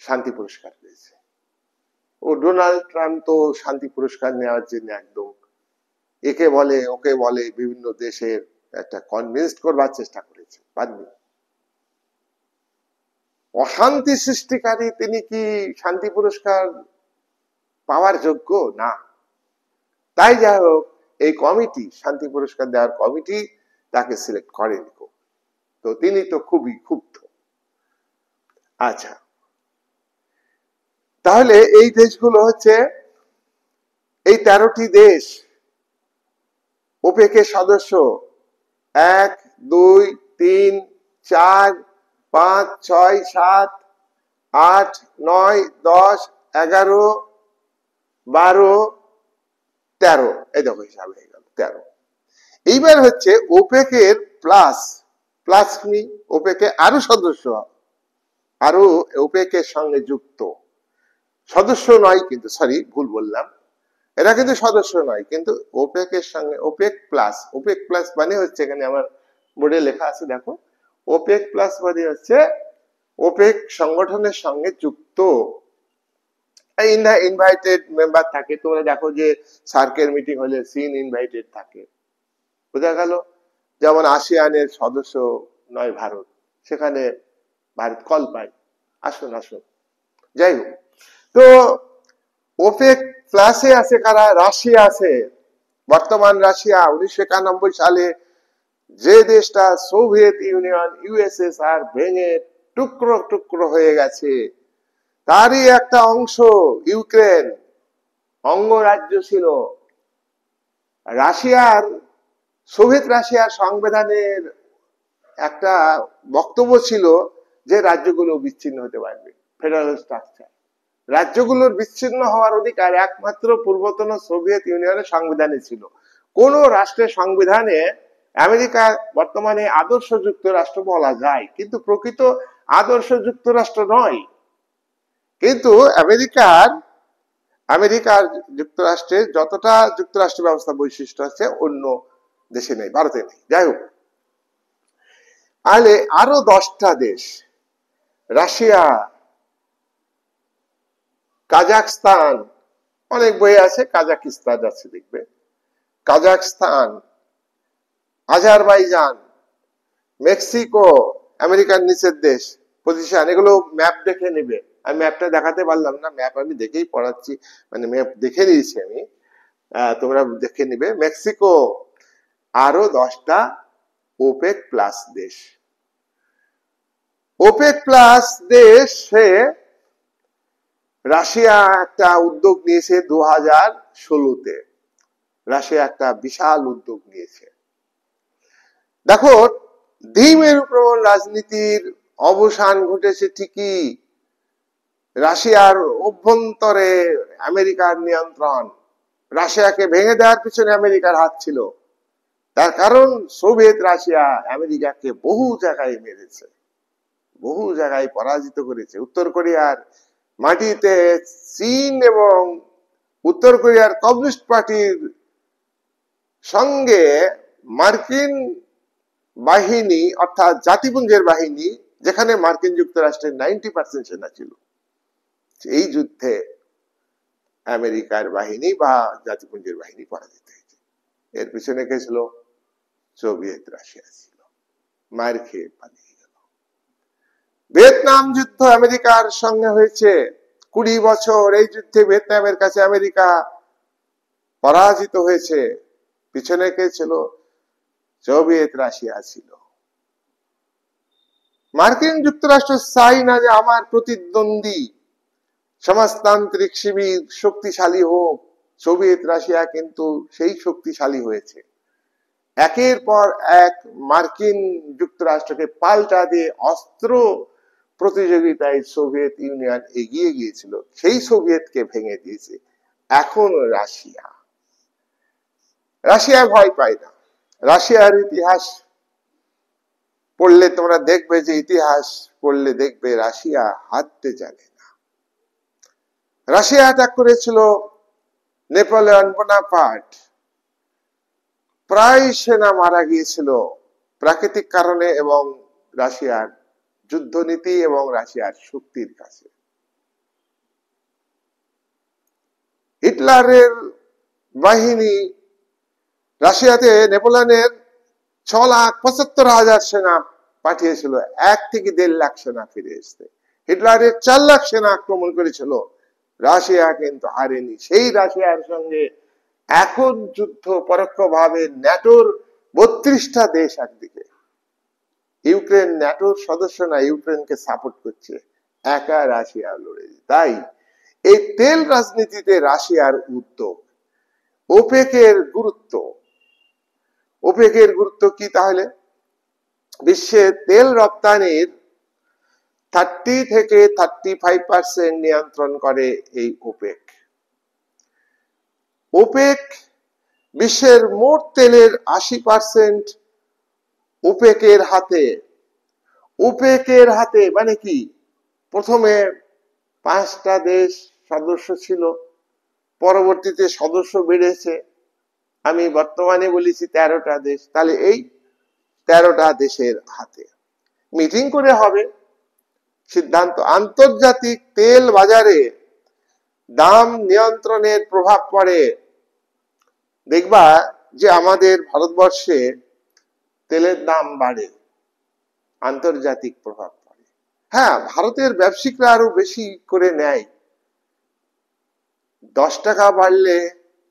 শান্তি পুরস্কার পেয়েছে। ও ডোনাল্ড ট্রাম্প তো শান্তি পুরস্কার নেওয়ার জন্য একদম একে বলে ওকে বলে বিভিন্ন দেশের একটা কনভিন্স করবার চেষ্টা করেছে, পারেনি। অশান্তি সৃষ্টিকারী তিনি কি শান্তি পুরস্কার পাওয়ার যোগ্য না? তাই যাই হোক, এই কমিটি, শান্তি পুরস্কার দেওয়ার কমিটি তাকে সিলেক্ট করেনি। তো তিনি তো খুবই ক্ষুব্ধ। আচ্ছা, তাহলে এই দেশগুলো হচ্ছে, এই 13টি দেশ ওপেকের সদস্য। 1, 2, 3, 4, 5, 6, 7, 8, 9, 10, 11, 12, 13, এই দেখো হিসাব হয়ে গেল 13। এইবার হচ্ছে ওপেকের প্লাস ওপেকে আরো সদস্য, আরো ওপেকের সঙ্গে যুক্ত সদস্য নয় কিন্তু, সরি ভুল বললাম, এরা কিন্তু সদস্য নয়, কিন্তু ওপেকের সঙ্গে ওপেক প্লাস মানে হচ্ছে, এখানে আমার বোর্ডে লেখা আছে দেখো, ওপেক প্লাস মানে হচ্ছে ওপেক সংগঠনের সঙ্গে যুক্ত ইনভাইটেড মেম্বার থাকে। তোমরা দেখো যে সার্কের মিটিং হলে সিন ইনভাইটেড থাকে, বোঝা গেল। যেমন আসিয়ানের সদস্য নয় ভারত, সেখানে ভারত কল পায়, আসুন আসুন। যাই হোক, তো ওপেক প্লাসে আছে কারা? রাশিয়া আছে। বর্তমান রাশিয়া 1991 সালে যে দেশটা সোভিয়েত ইউনিয়ন ইউএসএসআর ভেঙে টুকরো টুকরো হয়ে গেছে, তারই একটা অংশ ইউক্রেন অঙ্গরাজ্য ছিল। রাশিয়ার সোভিয়েত রাশিয়ার সংবিধানের একটা বক্তব্য ছিল যে রাজ্যগুলো বিচ্ছিন্ন হতে পারবে, ফেডারেল স্ট্রাকচার। রাজ্যগুলোর বিচ্ছিন্ন হওয়ার অধিকার একমাত্র পূর্বতন সোভিয়েত ইউনিয়নের সংবিধানে ছিল। কোন রাষ্ট্রের সংবিধানে আমেরিকা বর্তমানে আদর্শ যুক্তরাষ্ট্র বলা যায়, কিন্তু প্রকৃত আদর্শ যুক্তরাষ্ট্র নয়। কিন্তু আমেরিকার যুক্তরাষ্ট্রের যতটা যুক্তরাষ্ট্র ব্যবস্থা বৈশিষ্ট্য আছে অন্য দেশে নেই, ভারতে নেই। যাই হোক, তাহলে আরো 10টা দেশ, রাশিয়া, কাজাকস্তান, অনেক বই আছে, কাজাকিস্তান আছে দেখবে, কাজাকস্তান, আজারবাইজান, মেক্সিকো, আমেরিকার নিচের দেশ পজিশন, এগুলো ম্যাপ দেখে নিবে। আমি ম্যাপটা দেখাতে পারলাম না, ম্যাপ আমি দেখেই পড়াচ্ছি, মানে ম্যাপ দেখে নিয়েছি আমি, তোমরা দেখে নিবে। মেক্সিকো, আরো 10টা ওপেক প্লাস দেশ। ওপেক প্লাস দেশে রাশিয়া একটা উদ্যোগ নিয়েছে 2016-তে। রাশিয়া একটা বিশাল উদ্যোগ নিয়েছে। দেখো, দ্বিমেরুপ্রবণ রাজনীতির অবসান ঘটেছে ঠিকই, রাশিয়ার অভ্যন্তরে আমেরিকার নিয়ন্ত্রণ, রাশিয়াকে ভেঙে দেওয়ার পিছনে আমেরিকার হাত ছিল। তার কারণ সোভিয়েত রাশিয়া আমেরিকাকে বহু জায়গায় মেরেছে, বহু জায়গায় পরাজিত করেছে। উত্তর কোরিয়ার মাটিতে চীন এবং উত্তর কোরিয়ার কমিউনিস্ট পার্টির সঙ্গে মার্কিন বাহিনী, অর্থাৎ জাতিপুঞ্জের বাহিনী, যেখানে মার্কিন যুক্তরাষ্ট্রের 90% সেনা ছিল, এই যুদ্ধে আমেরিকার বাহিনী বা জাতিপুঞ্জের বাহিনী পরাজিত হয়েছে। এর পিছনে কে ছিল? সোভিয়েত রাশিয়া ছিল, মার খেয়ে পালিয়ে গেল। ভিয়েতনাম যুদ্ধ আমেরিকার সঙ্গে হয়েছে 20 বছর, এই যুদ্ধে ভিয়েতনামের কাছে আমেরিকা পরাজিত হয়েছে। পিছনে কে ছিল? সোভিয়েত রাশিয়া ছিল। মার্কিন যুক্তরাষ্ট্র চাই না যে আমার প্রতিদ্বন্দ্বী সমাজতান্ত্রিক শিবির শক্তিশালী হোক। সোভিয়েত রাশিয়া কিন্তু সেই শক্তিশালী হয়েছে। একের পর এক মার্কিন যুক্তরাষ্ট্রকে পাল্টা দিয়ে অস্ত্র প্রতিযোগিতায় সোভিয়েত ইউনিয়ন এগিয়ে গিয়েছিল, সেই সোভিয়েতকে ভেঙে দিয়েছে। এখন রাশিয়া ভয় পায় না। রাশিয়ার ইতিহাস পড়লে তোমরা দেখবে যে, ইতিহাস পড়লে দেখবে রাশিয়া হারতে জানে না। রাশিয়া অ্যাটাক করেছিল নেপোলিয়ন বোনাপার্ট, প্রায় সেনা মারা গিয়েছিল প্রাকৃতিক কারণে এবং রাশিয়ার যুদ্ধনীতি এবং রাশিয়ার শক্তির কাছে। হিটলারের বাহিনী রাশিয়াতে নেপোলিয়নের 6,75,000 সেনা পাঠিয়েছিল, 1 থেকে 1.5 লাখ সেনা ফিরে এসছে। হিটলারের 4 লাখ সেনা আক্রমণ করেছিল, রাশিয়া কিন্তু হারেনি। সেই রাশিয়ার সঙ্গে এখন যুদ্ধ পরোক্ষভাবে ন্যাটোর 32টা দেশ একদিকে, ইউক্রেন ন্যাটোর সদস্য না, ইউক্রেনকে সাপোর্ট করছে, একা রাশিয়া লড়ে। তাই এই তেল রাজনীতিতে রাশিয়ার উদ্যোগ। ওপেকের গুরুত্ব কি তাহলে? বিশ্বে তেল রপ্তানির 30 থেকে 35% নিয়ন্ত্রণ করে এই ওপেক। ওপেক বিশ্বের মোট তেলের 80% ওপেকের হাতে। ওপেকের হাতে মানে কি? প্রথমে 5টা দেশ সদস্য ছিল, পরবর্তীতে সদস্য বেড়েছে, আমি বর্তমানে বলেছি 13টা দেশ, তাহলে এই 13টা দেশের হাতে মিটিং করে হবে সিদ্ধান্ত। আন্তর্জাতিক তেল বাজারে দাম নিয়ন্ত্রণের প্রভাব পড়ে। দেখবা যে আমাদের ভারতবর্ষে তেলের দাম বাড়ে, আন্তর্জাতিক প্রভাব পড়ে। হ্যাঁ, ভারতের ব্যবসায়িকরা আরো বেশি করে নেয়, 10 টাকা বাড়লে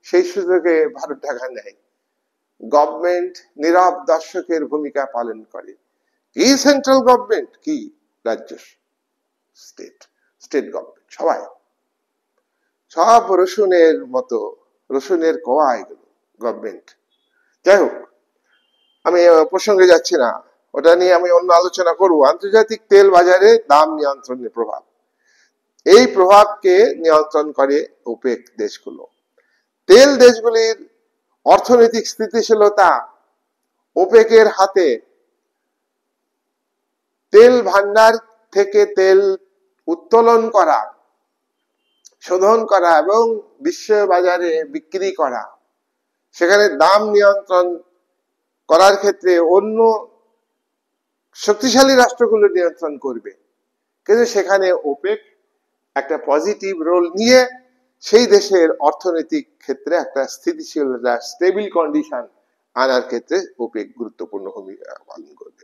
সেই সুযোগে 12 টাকা নেয়। গভর্নমেন্ট নীরব দর্শকের ভূমিকা পালন করে। কি সেন্ট্রাল গভর্নমেন্ট, কি রাজ্য, স্টেট গভর্নমেন্ট, সব রসুনের মতো, রসুনের কোয়া এগুলো গভর্নমেন্ট। যাই হোক, আমি প্রসঙ্গে যাচ্ছি না, ওটা নিয়ে আমি অন্য আলোচনা করব। আন্তর্জাতিক তেল বাজারে দাম নিয়ন্ত্রণের প্রভাব, এই প্রভাবকে নিয়ন্ত্রণ করে ওপেক দেশগুলো। তেল দেশগুলির অর্থনৈতিক স্থিতিশীলতা ওপেকের হাতে। তেল ভান্ডার থেকে তেল উত্তোলন করা, শোধন করা এবং বিশ্ব বাজারে বিক্রি করা, সেখানে দাম নিয়ন্ত্রণ করার ক্ষেত্রে অন্য শক্তিশালী রাষ্ট্রগুলো নিয়ন্ত্রণ করবে, কিন্তু সেখানে ওপেক একটা পজিটিভ রোল নিয়ে সেই দেশের অর্থনৈতিক ক্ষেত্রে একটা স্থিতিশীলতা, স্টেবল কন্ডিশন আনার ক্ষেত্রে ওপেক গুরুত্বপূর্ণ ভূমিকা পালন করবে।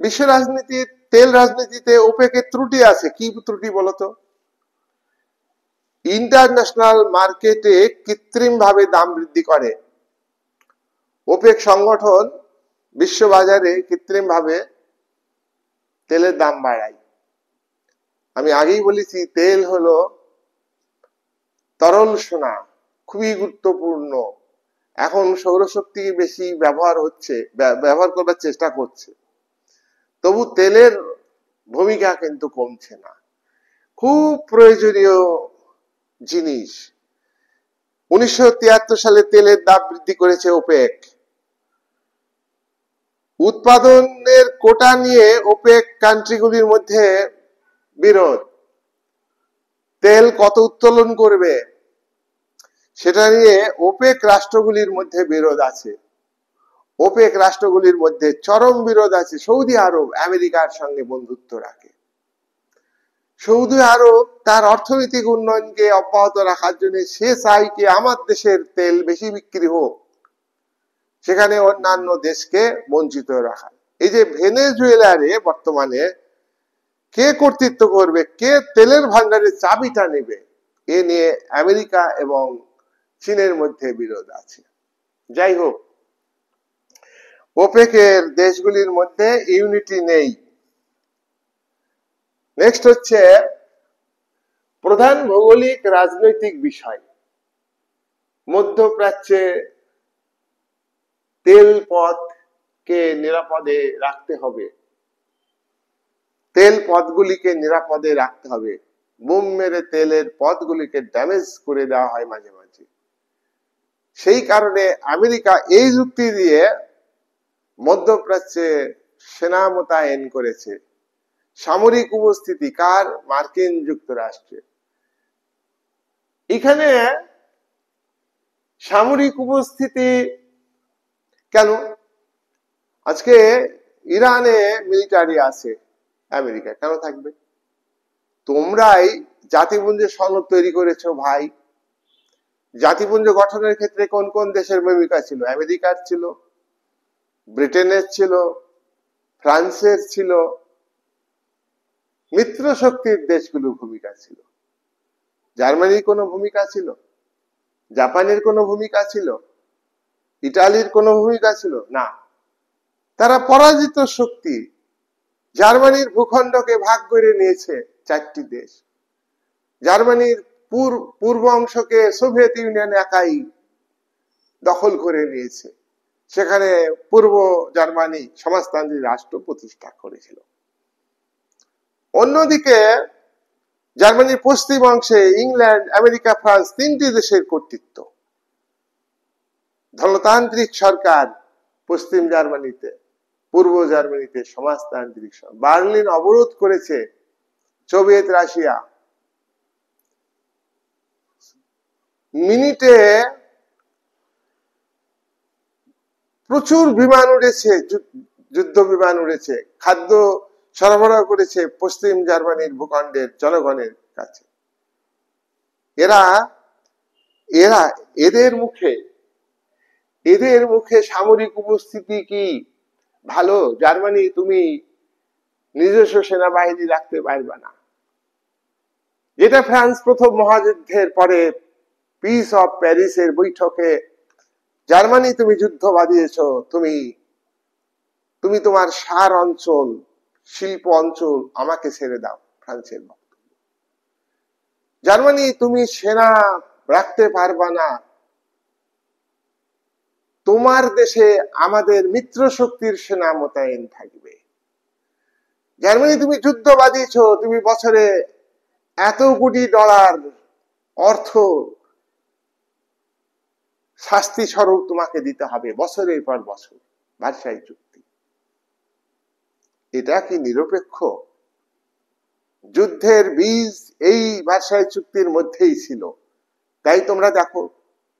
বিশ্ব রাজনীতি, তেল রাজনীতিতে ওপেকের ত্রুটি আছে। কি ত্রুটি বলতো? ইন্টারন্যাশনাল মার্কেটে কৃত্রিম ভাবে দাম বৃদ্ধি করে। ওপেক সংগঠন বিশ্ব বাজারে কৃত্রিম ভাবে তেলের দাম বাড়ায়। আমি আগেই বলেছি, তেল হলো তরল সোনা, খুবই গুরুত্বপূর্ণ। এখন সৌরশক্তি বেশি ব্যবহার করবার চেষ্টা করছে, তবু তেলের ভূমিকা কিন্তু কমছে না, খুব প্রয়োজনীয় জিনিস। 1973 সালে তেলের দাম বৃদ্ধি করেছে ওপেক। উৎপাদনের কোটা নিয়ে ওপেক কান্ট্রিগুলির মধ্যে বিরোধ। তেল কত উত্তোলন করবে সেটা নিয়ে ওপেক রাষ্ট্রগুলির মধ্যে বিরোধ আছে। ওপেক রাষ্ট্রগুলির মধ্যে চরম বিরোধ আছে। সৌদি আরব আমেরিকার সঙ্গে বন্ধুত্ব রাখে। সৌদি আরব তার অর্থনৈতিক উন্নয়নকে অব্যাহত রাখার জন্য সে চায় কি আমার দেশের তেল বেশি বিক্রি হোক, সেখানে অন্যান্য দেশকে বঞ্চিত রাখা। এই যে ভেনেজুয়েলারে বর্তমানে কে কর্তৃত্ব করবে, কে তেলের ভান্ডারের চাবিটা নেবে, এ নিয়ে আমেরিকা এবং চীনের মধ্যে বিরোধ আছে। যাই হোক, ওপেকের দেশগুলির মধ্যে ইউনিটি নেই। নেক্সট হচ্ছে প্রধান ভৌগোলিক রাজনৈতিক বিষয়। মধ্যপ্রাচ্যে তেল পথকে নিরাপদে রাখতে হবে, তেল পথগুলিকে নিরাপদে রাখতে হবে। বুম মেরে তেলের পথগুলিকে ড্যামেজ করে দেওয়া হয় মাঝে মাঝে। সেই কারণে আমেরিকা এই যুক্তি দিয়ে মধ্যপ্রাচ্যে সেনা মোতায়েন করেছে। সামরিক উপস্থিতি কার? মার্কিন যুক্তরাষ্ট্রে। এখানে সামরিক উপস্থিতি কেন? আজকে ইরানে মিলিটারি আছে, আমেরিকা কেন থাকবে? তোমরাই জাতিপুঞ্জের সনদ তৈরি করেছো ভাই। জাতিপুঞ্জ গঠনের ক্ষেত্রে কোন কোন দেশের ভূমিকা ছিল? আমেরিকার ছিল, ব্রিটেনের ছিল, ফ্রান্সের ছিল, মিত্র শক্তির দেশগুলোর ভূমিকা ছিল। জার্মানির কোনো ভূমিকা ছিল? জাপানের কোনো ভূমিকা ছিল? ইটালির কোনো ভূমিকা ছিল না। তারা পরাজিত শক্তি। জার্মানির ভূখণ্ডকে ভাগ করে নিয়েছে 4টি দেশ। জার্মানির পূর্ব অংশকে সোভিয়েত ইউনিয়ন একাই দখল করে নিয়েছে। সেখানে পূর্ব জার্মানি সমাজতান্ত্রিক রাষ্ট্র প্রতিষ্ঠা করেছিল। অন্যদিকে জার্মানির পশ্চিম অংশে ইংল্যান্ড, আমেরিকা, ফ্রান্স 3টি দেশের কর্তৃত্ব। ধনতান্ত্রিক সরকার পশ্চিম জার্মানিতে, পূর্ব জার্মানিতে সমাজতান্ত্রিক। বার্লিন অবরোধ করেছে সোভিয়েত রাশিয়া। মিনিটে প্রচুর বিমান উড়েছে, যুদ্ধ বিমান উড়েছে, খাদ্য সরবরাহ করেছে পশ্চিম জার্মানির ভূখণ্ডের জনগণের কাছে। এরা এরা এদের মুখে সামরিক উপস্থিতি কি ভালো? জার্মানি তুমি নিজস্ব সেনাবাহিনী রাখতে পারবে না। যেটা ফ্রান্স প্রথম মহাযুদ্ধের পরে পিস অফ প্যারিসের বৈঠকে, জার্মানি তুমি যুদ্ধ বাঁধিয়েছ, তুমি তোমার সার অঞ্চল, শিল্প অঞ্চল আমাকে ছেড়ে দাও। ফ্রান্সের বক্তব্য, জার্মানি তুমি সেনা রাখতে পারবা না, তোমার দেশে আমাদের মিত্র শক্তির সেনা মোতায়েন থাকবে। জার্মানি তুমি যুদ্ধ বাঁধিয়েছ, তুমি বছরে এত কোটি ডলার অর্থ শাস্তি স্বরূপ তোমাকে দিতে হবে বছরের পর বছর। ভার্সাই চুক্তি, এটা কি নিরপেক্ষ? যুদ্ধের বীজ এই ভার্সাই চুক্তির মধ্যেই ছিল। তাই তোমরা দেখো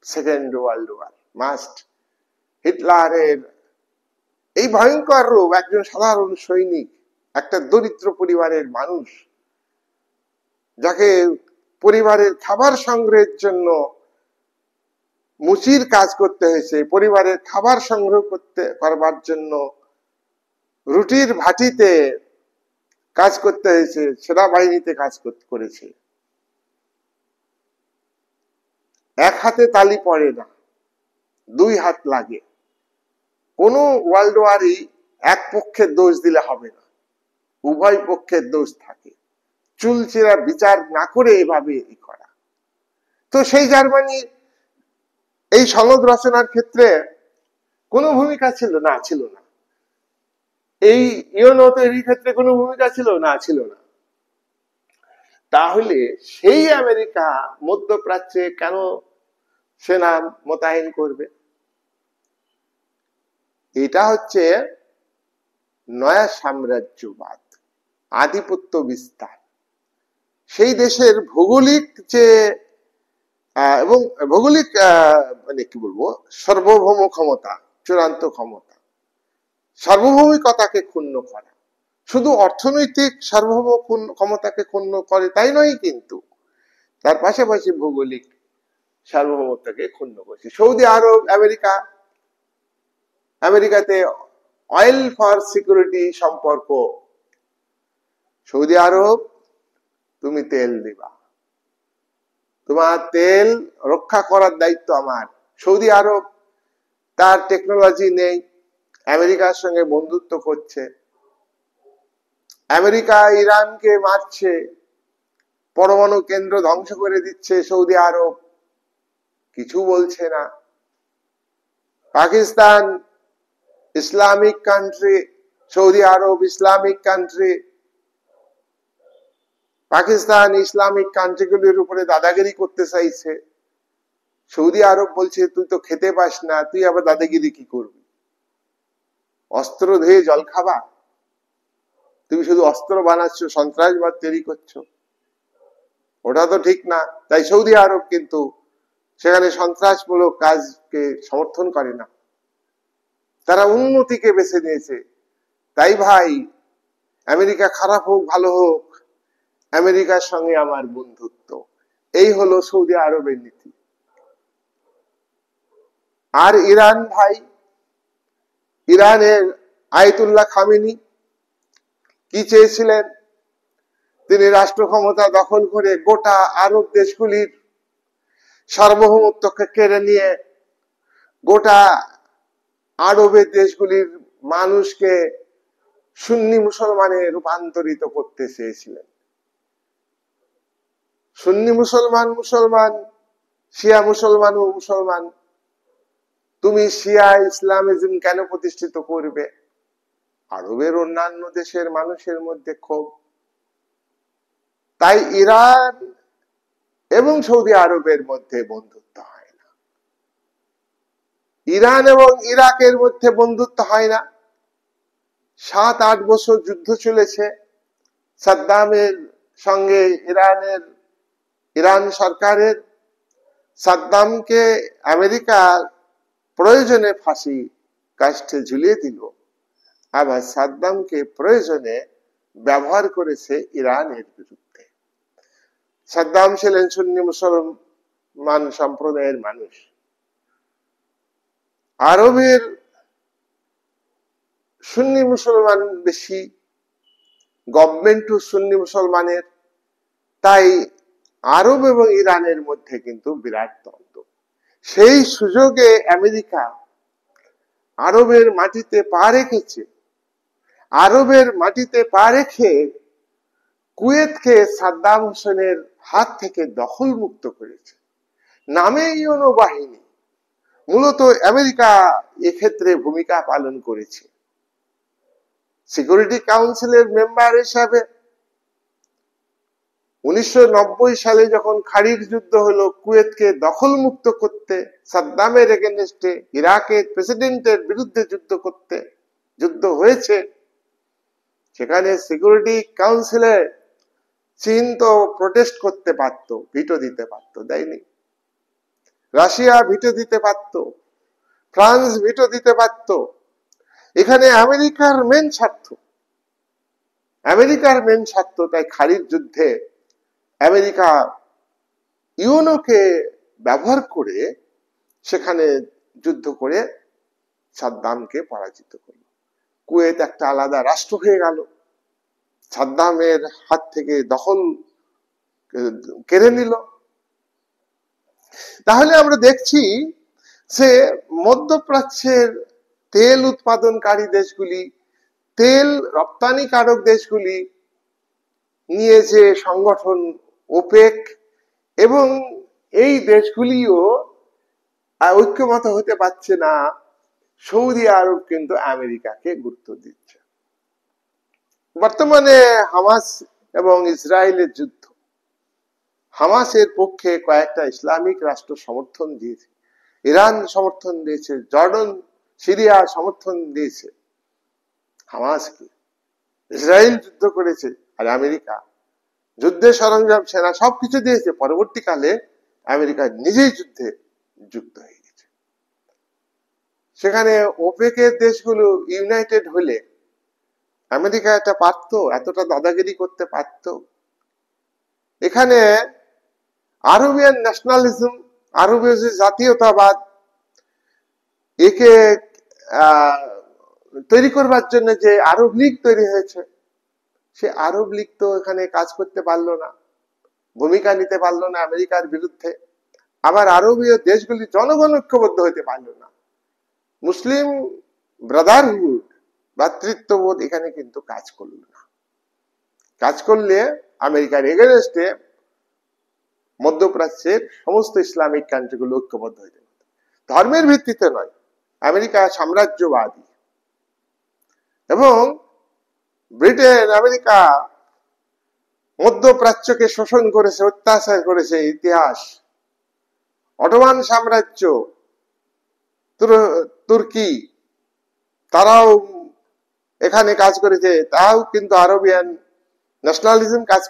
সেকেন্ড ওয়ার্ল্ড ওয়ার মাস্ট, হিটলারের এই ভয়ঙ্কর রূপ, একজন সাধারণ সৈনিক, একটা দরিদ্র পরিবারের মানুষ, যাকে পরিবারের খাবার সংগ্রহের জন্য মুচির কাজ করতে হয়েছে, পরিবারের খাবার সংগ্রহ করবার জন্য রুটির ভাটিতে কাজ করতে হয়েছে, সেনাবাহিনীতে কাজ করেছে। এক হাতে তালি পড়ে না, দুই হাত লাগে। কোন ওয়ার্ল্ড ওয়ারই এক পক্ষের দোষ দিলে হবে না, উভয় পক্ষের দোষ থাকে। চুলচেরা বিচার না করে এভাবে করা। তো সেই জার্মানি এই সনদ রচনার ক্ষেত্রে কোনো ভূমিকা ছিল না? ছিল না। এই ইউনো তৈরির ক্ষেত্রে কোনো ভূমিকা ছিল না? ছিল না। তাহলে সেই আমেরিকা মধ্যপ্রাচ্যে কেন সেনা মোতায়েন করবে? এটা হচ্ছে নয়া সাম্রাজ্যবাদ, আধিপত্য বিস্তার। সেই দেশের ভৌগোলিক যে এবং ভৌগোলিক মানে কি বলবো, সার্বভৌম ক্ষমতা, চূড়ান্ত ক্ষমতা, সার্বভৌমিকতাকে ক্ষুণ্ণ করা। শুধু অর্থনৈতিক সার্বভৌম ক্ষমতাকে ক্ষুণ্ণ করে তাই নয়, কিন্তু তার পাশাপাশি ভৌগোলিক সার্বভৌমত্বকে ক্ষুণ্ণ করছে। সৌদি আরব, আমেরিকাতে অয়েল ফর সিকিউরিটি সম্পর্ক। সৌদি আরব তুমি তেল দিবা, তোমার তেল রক্ষা করার দায়িত্ব আমার। সৌদি আরব তার টেকনোলজি নেই, আমেরিকার সঙ্গে বন্ধুত্ব করছে, আমেরিকা ইরানকে মারছে, পরমাণু কেন্দ্র ধ্বংস করে দিচ্ছে, সৌদি আরব কিছু বলছে না। পাকিস্তান ইসলামিক কান্ট্রি, সৌদি আরব ইসলামিক কান্ট্রি, পাকিস্তান ইসলামিক কান্ট্রিগুলির উপরে দাদাগিরি করতে চাইছে। সৌদি আরব বলছে তুই তো খেতে পাস না, তুই আবার দাদাগিরি কি করবি? অস্ত্র ধুয়ে জল খাবা? তুমি শুধু অস্ত্র বানাচ্ছ, সন্ত্রাসবাদ তৈরি করছো, ওটা তো ঠিক না। তাই সৌদি আরব কিন্তু সেখানে সন্ত্রাসমূলক কাজকে সমর্থন করে না, তারা উন্নতিকে বেছে নিয়েছে। তাই ভাই, আমেরিকা খারাপ হোক ভালো হোক, আমেরিকার সঙ্গে আমার বন্ধুত্ব, এই হলো সৌদি আরবের নীতি। আর ইরান ভাই, ইরানের আয়াতুল্লাহ খামেনি কি চেয়েছিলেন? তিনি রাষ্ট্র ক্ষমতা দখল করে গোটা আরব দেশগুলির সার্বভৌমত্বকে কেড়ে নিয়ে গোটা আরবের দেশগুলির মানুষকে সুন্নি মুসলমানে রূপান্তরিত করতে চেয়েছিলেন। সুন্নি মুসলমান, শিয়া মুসলমান। তুমি শিয়া ইসলামিজম কেন প্রতিষ্ঠিত করবে? আরবের অন্যান্য দেশের মানুষের মধ্যে ক্ষোভ। তাই ইরান এবং সৌদি আরবের মধ্যে বন্ধুত্ব হয় না, ইরান এবং ইরাকের মধ্যে বন্ধুত্ব হয় না। 7-8 বছর যুদ্ধ চলেছে সাদ্দামের সঙ্গে ইরান সরকারের। সাদ্দামকে আমেরিকা প্রয়োজনে ফাঁসি কাষ্ঠে ঝুলিয়ে দিল, আবার সাদ্দামকে প্রয়োজনে ব্যবহার করেছে ইরানের বিরুদ্ধে। সাদ্দাম ছিলেন সুন্নি মুসলমান সম্প্রদায়ের মানুষ। আরবের সুন্নি মুসলমান বেশি, গভর্নমেন্টও সুন্নি মুসলমানের, তাই আরব এবং ইরানের মধ্যে কিন্তু বিরাট দ্বন্দ্ব। সেই সুযোগে আমেরিকা আরবের মাটিতে পা রেখেছে। আরবের মাটিতে পা রেখে কুয়েতকে সাদ্দাম হোসেনের হাত থেকে দখল মুক্ত করেছে। নামে ইউনো বাহিনী, মূলত আমেরিকা এক্ষেত্রে ভূমিকা পালন করেছে। সিকিউরিটি কাউন্সিলের মেম্বার হিসাবে 1990 সালে যখন খাড়ির যুদ্ধ হলো, কুয়েতকে দখল মুক্ত করতে, সাদ্দামের এগেনস্টে ইরাকের প্রেসিডেন্টের বিরুদ্ধে যুদ্ধ হয়েছে, সেখানে সিকিউরিটি কাউন্সিলে চীন তো প্রোটেস্ট করতে পারত, ভিটো দিতে পারত, দেয়নি। রাশিয়া ভিটো দিতে পারত, ফ্রান্স ভিটো দিতে পারত। এখানে আমেরিকার মেন স্বার্থ, তাই খাড়ির যুদ্ধে আমেরিকা ইউনোকে ব্যবহার করে সেখানে যুদ্ধ করে সাদ্দামকে পরাজিত করল। কুয়েত একটা আলাদা রাষ্ট্র হয়ে গেল, সাদ্দামের হাত থেকে দখল কেড়ে নিল। তাহলে আমরা দেখছি যে মধ্যপ্রাচ্যের তেল উৎপাদনকারী দেশগুলি, তেল রপ্তানিকারক দেশগুলি নিয়ে যে সংগঠন ওপেক, এবং এই দেশগুলিও ঐক্যমত হতে পারছে না। সৌদি আরব কিন্তু আমেরিকাকে গুরুত্ব দিচ্ছে। বর্তমানে হামাস এবং ইসরায়েলের যুদ্ধ, হামাসের পক্ষে কয়েকটা ইসলামিক রাষ্ট্র সমর্থন দিয়েছে, ইরান সমর্থন দিয়েছে, জর্ডন সিরিয়া সমর্থন দিয়েছে। হামাস কি? ইসরায়েল যুদ্ধ করেছে, আর আমেরিকা যুদ্ধের সরঞ্জাম, সেনা সবকিছু দিয়েছে। পরবর্তীকালে আমেরিকা নিজেই যুদ্ধে যুক্ত হয়ে গেছে। সেখানে ওপেকের দেশগুলো ইউনাইটেড হলে আমেরিকা এটা পারত, এতটা দাদাগিরি করতে পারত? এখানে আরবিয়ান ন্যাশনালিজম, আরবীয় যে জাতীয়তাবাদ, একে তৈরি করবার জন্য যে আরব লীগ তৈরি হয়েছে, সে আরব লীগ তো এখানে কাজ করতে পারলো না, ভূমিকা নিতে পারলো না আমেরিকার বিরুদ্ধে। আবার আরবীয় দেশগুলি জনগণ ঐক্যবদ্ধ হতে পারলো না। মুসলিম ব্রাদারহুড, ভ্রাতৃত্ববোধ এখানে কিন্তু কাজ করলো না। কাজ করলে আমেরিকার এগেনস্টে মধ্যপ্রাচ্যের সমস্ত ইসলামিক কান্ট্রিগুলো ঐক্যবদ্ধ হয়ে যেত। ধর্মের ভিত্তিতে নয়, আমেরিকা সাম্রাজ্যবাদী, এবং ব্রিটেন আমেরিকা মধ্যপ্রাচ্যকে শোষণ করেছে, অত্যাচার করেছে। ইতিহাস, অটোমান সাম্রাজ্য, তুর্কি, তারাও এখানে কাজ করেছে, তাও কিন্তু আরবিয়ান ন্যাশনালিজম কাজ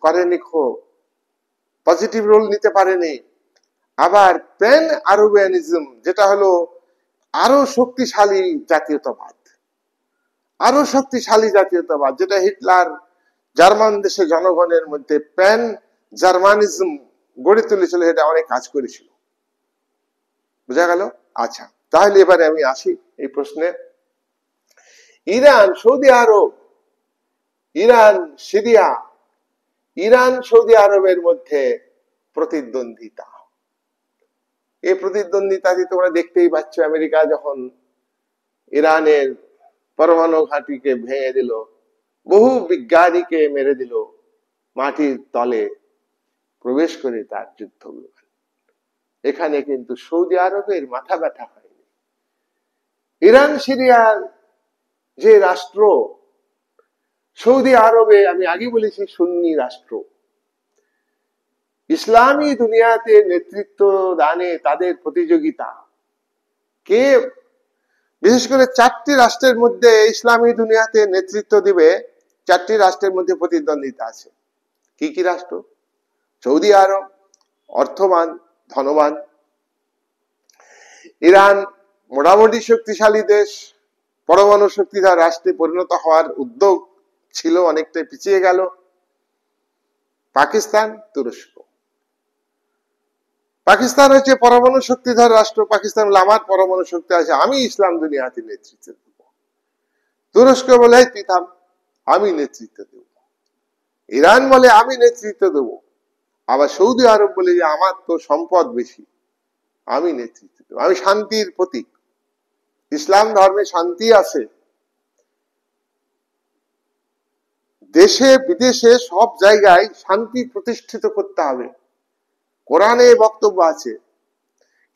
করেনি, পজিটিভ রোল নিতে পারেনি। আবার প্যান আরবিয়ানিজম, যেটা হলো আরো শক্তিশালী জাতীয়তাবাদ, যেটা হিটলার জার্মান দেশে জনগণের মধ্যে প্যান জার্মানিজম গড়ে তুলেছিল, এটা অনেক কাজ করেছিল। বোঝা গেল? আচ্ছা, তাহলে এবারে আমি আসি এই প্রশ্নে। ইরান, সৌদি আরব, ইরান, সিরিয়া, ইরান সৌদি আরবের মধ্যে প্রতিদ্বন্দ্বিতা। এই প্রতিদ্বন্দ্বিতা তোমরা দেখতেই পাচ্ছ। আমেরিকা যখন ইরানের পরমাণু ঘাঁটিকে ভেঙে দিল, বহু বিজ্ঞানীকে মেরে দিল, মাটির তলে প্রবেশ করে তার যুদ্ধ। এখানে কিন্তু সৌদি আরবের মাথা ব্যথা হয়নি। ইরান সিরিয়ার যে রাষ্ট্র, সৌদি আরবে আমি আগে বলেছি সুন্নি রাষ্ট্র, ইসলামী দুনিয়াতে নেতৃত্ব দানে তাদের প্রতিযোগিতা কে, বিশেষ করে 4টি রাষ্ট্রের মধ্যে ইসলামী দুনিয়াতে নেতৃত্ব দিবে। 4টি রাষ্ট্রের মধ্যে প্রতিদ্বন্দ্বিতা আছে। কি কি রাষ্ট্র? সৌদি আরব অর্থবান, ধনবান। ইরান মোটামুটি শক্তিশালী দেশ, পরমাণু শক্তিধর রাষ্ট্রে পরিণত হওয়ার উদ্যোগ ছিল, অনেকটাই পিছিয়ে গেল। পাকিস্তান, তুরস্ক। পাকিস্তান হচ্ছে পরমাণু শক্তিধর রাষ্ট্র। পাকিস্তান বলে আমার পরমাণু শক্তি আছে, আমি ইসলাম দুনিয়াতে নেতৃত্ব দেব। তুরস্ক বলে তুই থাম, আমি নেতৃত্ব দেব। ইরান বলে আমি নেতৃত্ব দেব। আবার সৌদি আরব বলে যে আমার তো সম্পদ বেশি, আমি নেতৃত্ব দেব, আমি শান্তির প্রতীক, ইসলাম ধর্মে শান্তি আছে। দেশে বিদেশে সব জায়গায় শান্তি প্রতিষ্ঠিত করতে হবে, কোরআনে বক্তব্য আছে।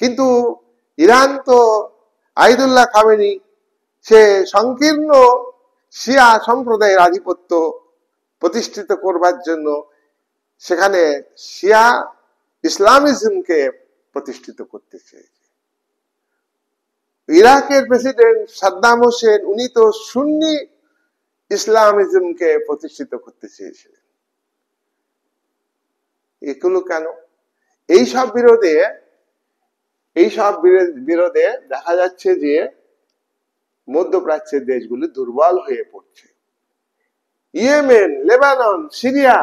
কিন্তু ইরান তো আইদুল্লাহ খামেনি, সে সংকীর্ণ শিয়া সম্প্রদায়ের আধিপত্য প্রতিষ্ঠিত করবার জন্য সেখানে শিয়া ইসলামিজমকে প্রতিষ্ঠিত করতে চেয়েছে। ইরাকের প্রেসিডেন্ট সাদ্দাম হোসেন, উনি তো সুন্নি ইসলামিজমকে প্রতিষ্ঠিত করতে চেয়েছিলেন। এগুলো কেন? এইসব বিরোধে দেখা যাচ্ছে যে মধ্যপ্রাচ্যের দেশগুলি দুর্বল হয়ে পড়ছে। ইয়েমেন, লেবানন, সিরিয়া,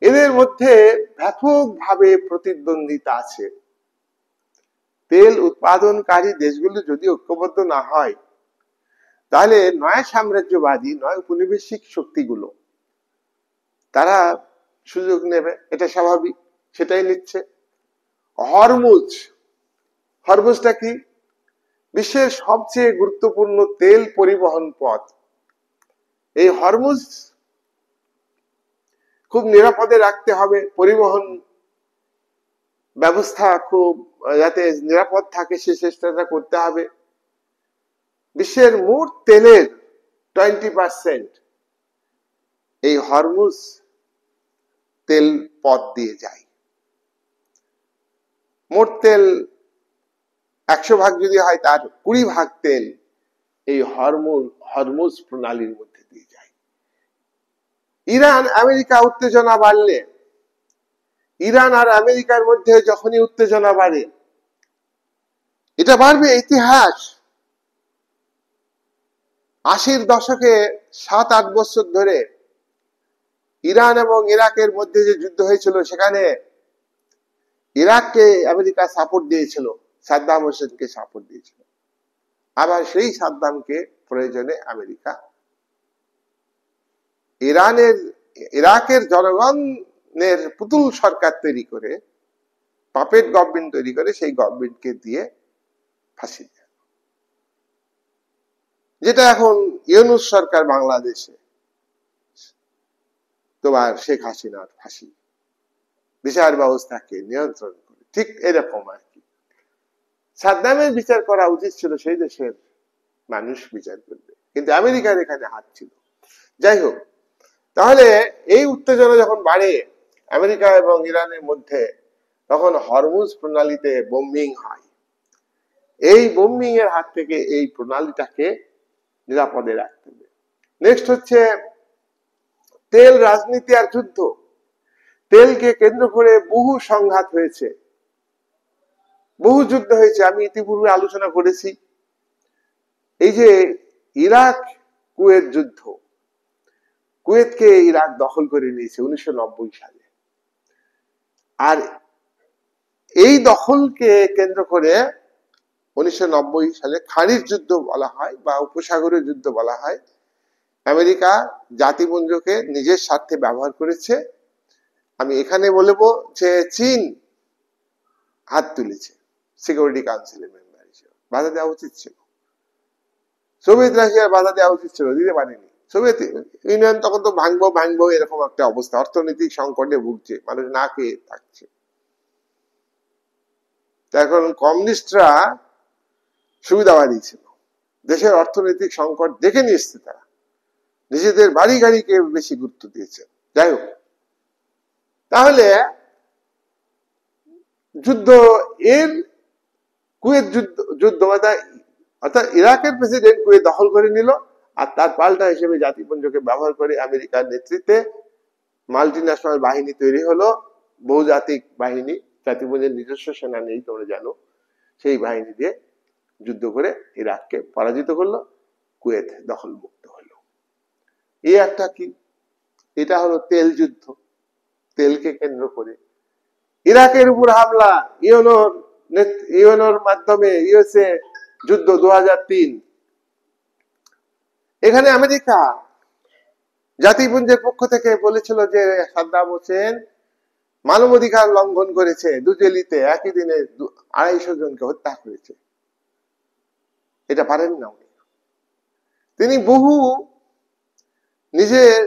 এদের মধ্যে ব্যাপকভাবে প্রতিদ্বন্দ্বিতা আছে। তেল উৎপাদনকারী দেশগুলি যদি ঐক্যবদ্ধ না হয়, তাহলে নয় সাম্রাজ্যবাদী, নয় উপনিবেশিক শক্তিগুলো তারা সুযোগ নেবে, এটা স্বাভাবিক, সেটাই নিচ্ছে। হরমুজটা কি? বিশ্বের সবচেয়ে গুরুত্বপূর্ণ তেল পরিবহন পথ। এই হরমুজ খুব নিরাপদে রাখতে হবে, পরিবহন ব্যবস্থা খুব যাতে নিরাপদ থাকে সে চেষ্টাটা করতে হবে। বিশ্বের মোট তেলের 20% এই হরমুজ তেল পথ দিয়ে যায়। মোট তেল 100 ভাগ যদি হয়, তার 20 ভাগ তেল এই হরমুজ প্রণালীর মধ্যে দিয়ে যায়। ইরান আমেরিকা উত্তেজনা বাড়লে, ইরান আর আমেরিকার মধ্যে যখনই উত্তেজনা বাড়ে, এটা বাড়বে ইতিহাস। 80-র দশকে 7-8 বছর ধরে ইরান এবং ইরাকের মধ্যে যে যুদ্ধ হয়েছিল, সেখানে ইরাককে আমেরিকা সাপোর্ট দিয়েছিল, সাদ্দাম হোসেনকে সাপোর্ট দিয়েছিল। আবার সেই সাদ্দামকে প্রয়োজনে আমেরিকা ইরাকের জনগণের পুতুল সরকার তৈরি করে, পাপেট গভর্নমেন্ট তৈরি করে, সেই গভর্নমেন্টকে দিয়ে ফাঁসি দেয়। যেটা এখন ইউনূস সরকার বাংলাদেশে, তোমার শেখ হাসিনার ফাঁসি, বিচার ব্যবস্থাকে নিয়ন্ত্রণ করে, ঠিক এরকম আর কি। সাদ্দামের বিচার করা উচিত ছিল, সেই দেশের মানুষ বিচার করবে, কিন্তু আমেরিকার এখানে হাত ছিল। যাই হোক, তাহলে এই উত্তেজনা যখন বাড়ে আমেরিকা এবং ইরানের মধ্যে, তখন হরমুজ প্রণালীতে বোম্বিং হয়। এই বোম্বিং এর হাত থেকে এই প্রণালীটাকে নিরাপদে রাখতে হবে। নেক্সট হচ্ছে তেল রাজনীতি আর যুদ্ধ। তেলকে কেন্দ্র করে বহু সংঘাত হয়েছে, বহু যুদ্ধ হয়েছে। আমি ইতিপূর্বে আলোচনা করেছি, এই যে ইরাক কুয়েত যুদ্ধ, কুয়েতকে ইরাক দখল করে নিয়েছে 1990 সালে। আর এই দখলকে কেন্দ্র করে 1990 সালে খাঁড়ির যুদ্ধ বলা হয় বা উপসাগরের যুদ্ধ বলা হয়। আমেরিকা জাতিপুঞ্জকে নিজের স্বার্থে ব্যবহার করেছে। আমি এখানে বলবো যে চীন হাত তুলেছে সিকিউরিটি কাউন্সিলের মেম্বার হিসেবে, বাধা দেওয়া উচিত ছিল। সোভিয়েত রাশিয়ার বাধা দেওয়া উচিত ছিল, দিতে পারেনি। সোভিয়েত ইউনিয়ন তখন তো ভাঙবো এরকম একটা অবস্থা, অর্থনৈতিক সংকটে ভুগছে, মানুষ না খেয়ে থাকছে। এখন কমিউনিস্টরা সুবিধাবাদী ছিল, দেশের অর্থনৈতিক সংকট দেখে নিয়ে এসছে, তারা নিজেদের বাড়ি গাড়িকে বেশি গুরুত্ব দিয়েছে। যাই হোক, তাহলে যুদ্ধ, এর কুয়েত যুদ্ধ অর্থাৎ ইরাকের প্রেসিডেন্ট কুয়েত দখল করে নিল, আর তার পাল্টা হিসেবে জাতিপুঞ্জকে ব্যবহার করে আমেরিকার নেতৃত্বে মাল্টি ন্যাশনাল বাহিনী তৈরি হলো, বহুজাতিক বাহিনী জাতিপুঞ্জের নিজস্ব সেনা নেই, তোমরা জানো। সেই বাহিনী দিয়ে যুদ্ধ করে ইরাককে পরাজিত করলো, কুয়েত দখল মুক্ত হলো। এই একটা কি, এটা হলো তেল যুদ্ধ। তেলকে কেন্দ্র করে ইরাকের উপর হামলা, ইউএনওর মাধ্যমে ইউএসএ যুদ্ধ 2003। এখানে আমেরিকা জাতিপুঞ্জের পক্ষ থেকে বলেছিল যে সাদ্দাম হোসেন মানবাধিকার লঙ্ঘন করেছে, দুজেলিতে একই দিনে 250 জনকে হত্যা করেছে। এটা পারেন না উনি। তিনি বহু নিজের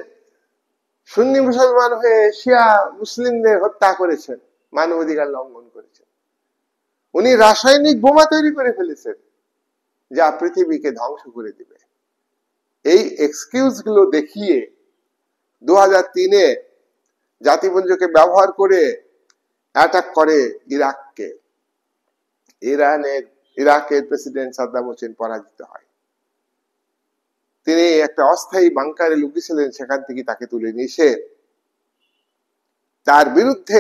সুন্নি মুসলমান হয়ে শিয়া মুসলিমদের হত্যা করেছেন, মানবাধিকার লঙ্ঘন করেছেন। উনি রাসায়নিক বোমা তৈরি করে ফেলেছেন যা পৃথিবীকে ধ্বংস করে দিবে। এই এক্সকিউজ গুলো দেখিয়ে 2003-এ জাতিপুঞ্জকে ব্যবহার করে অ্যাটাক করে ইরাককে। ইরাকের প্রেসিডেন্ট সাদ্দাম হোসেন পরাজিত হয়। তিনি একটা অস্থায়ী বাংকারে লুকিয়েছিলেন, সেখান থেকে তাকে তুলে নিয়ে এসে তার বিরুদ্ধে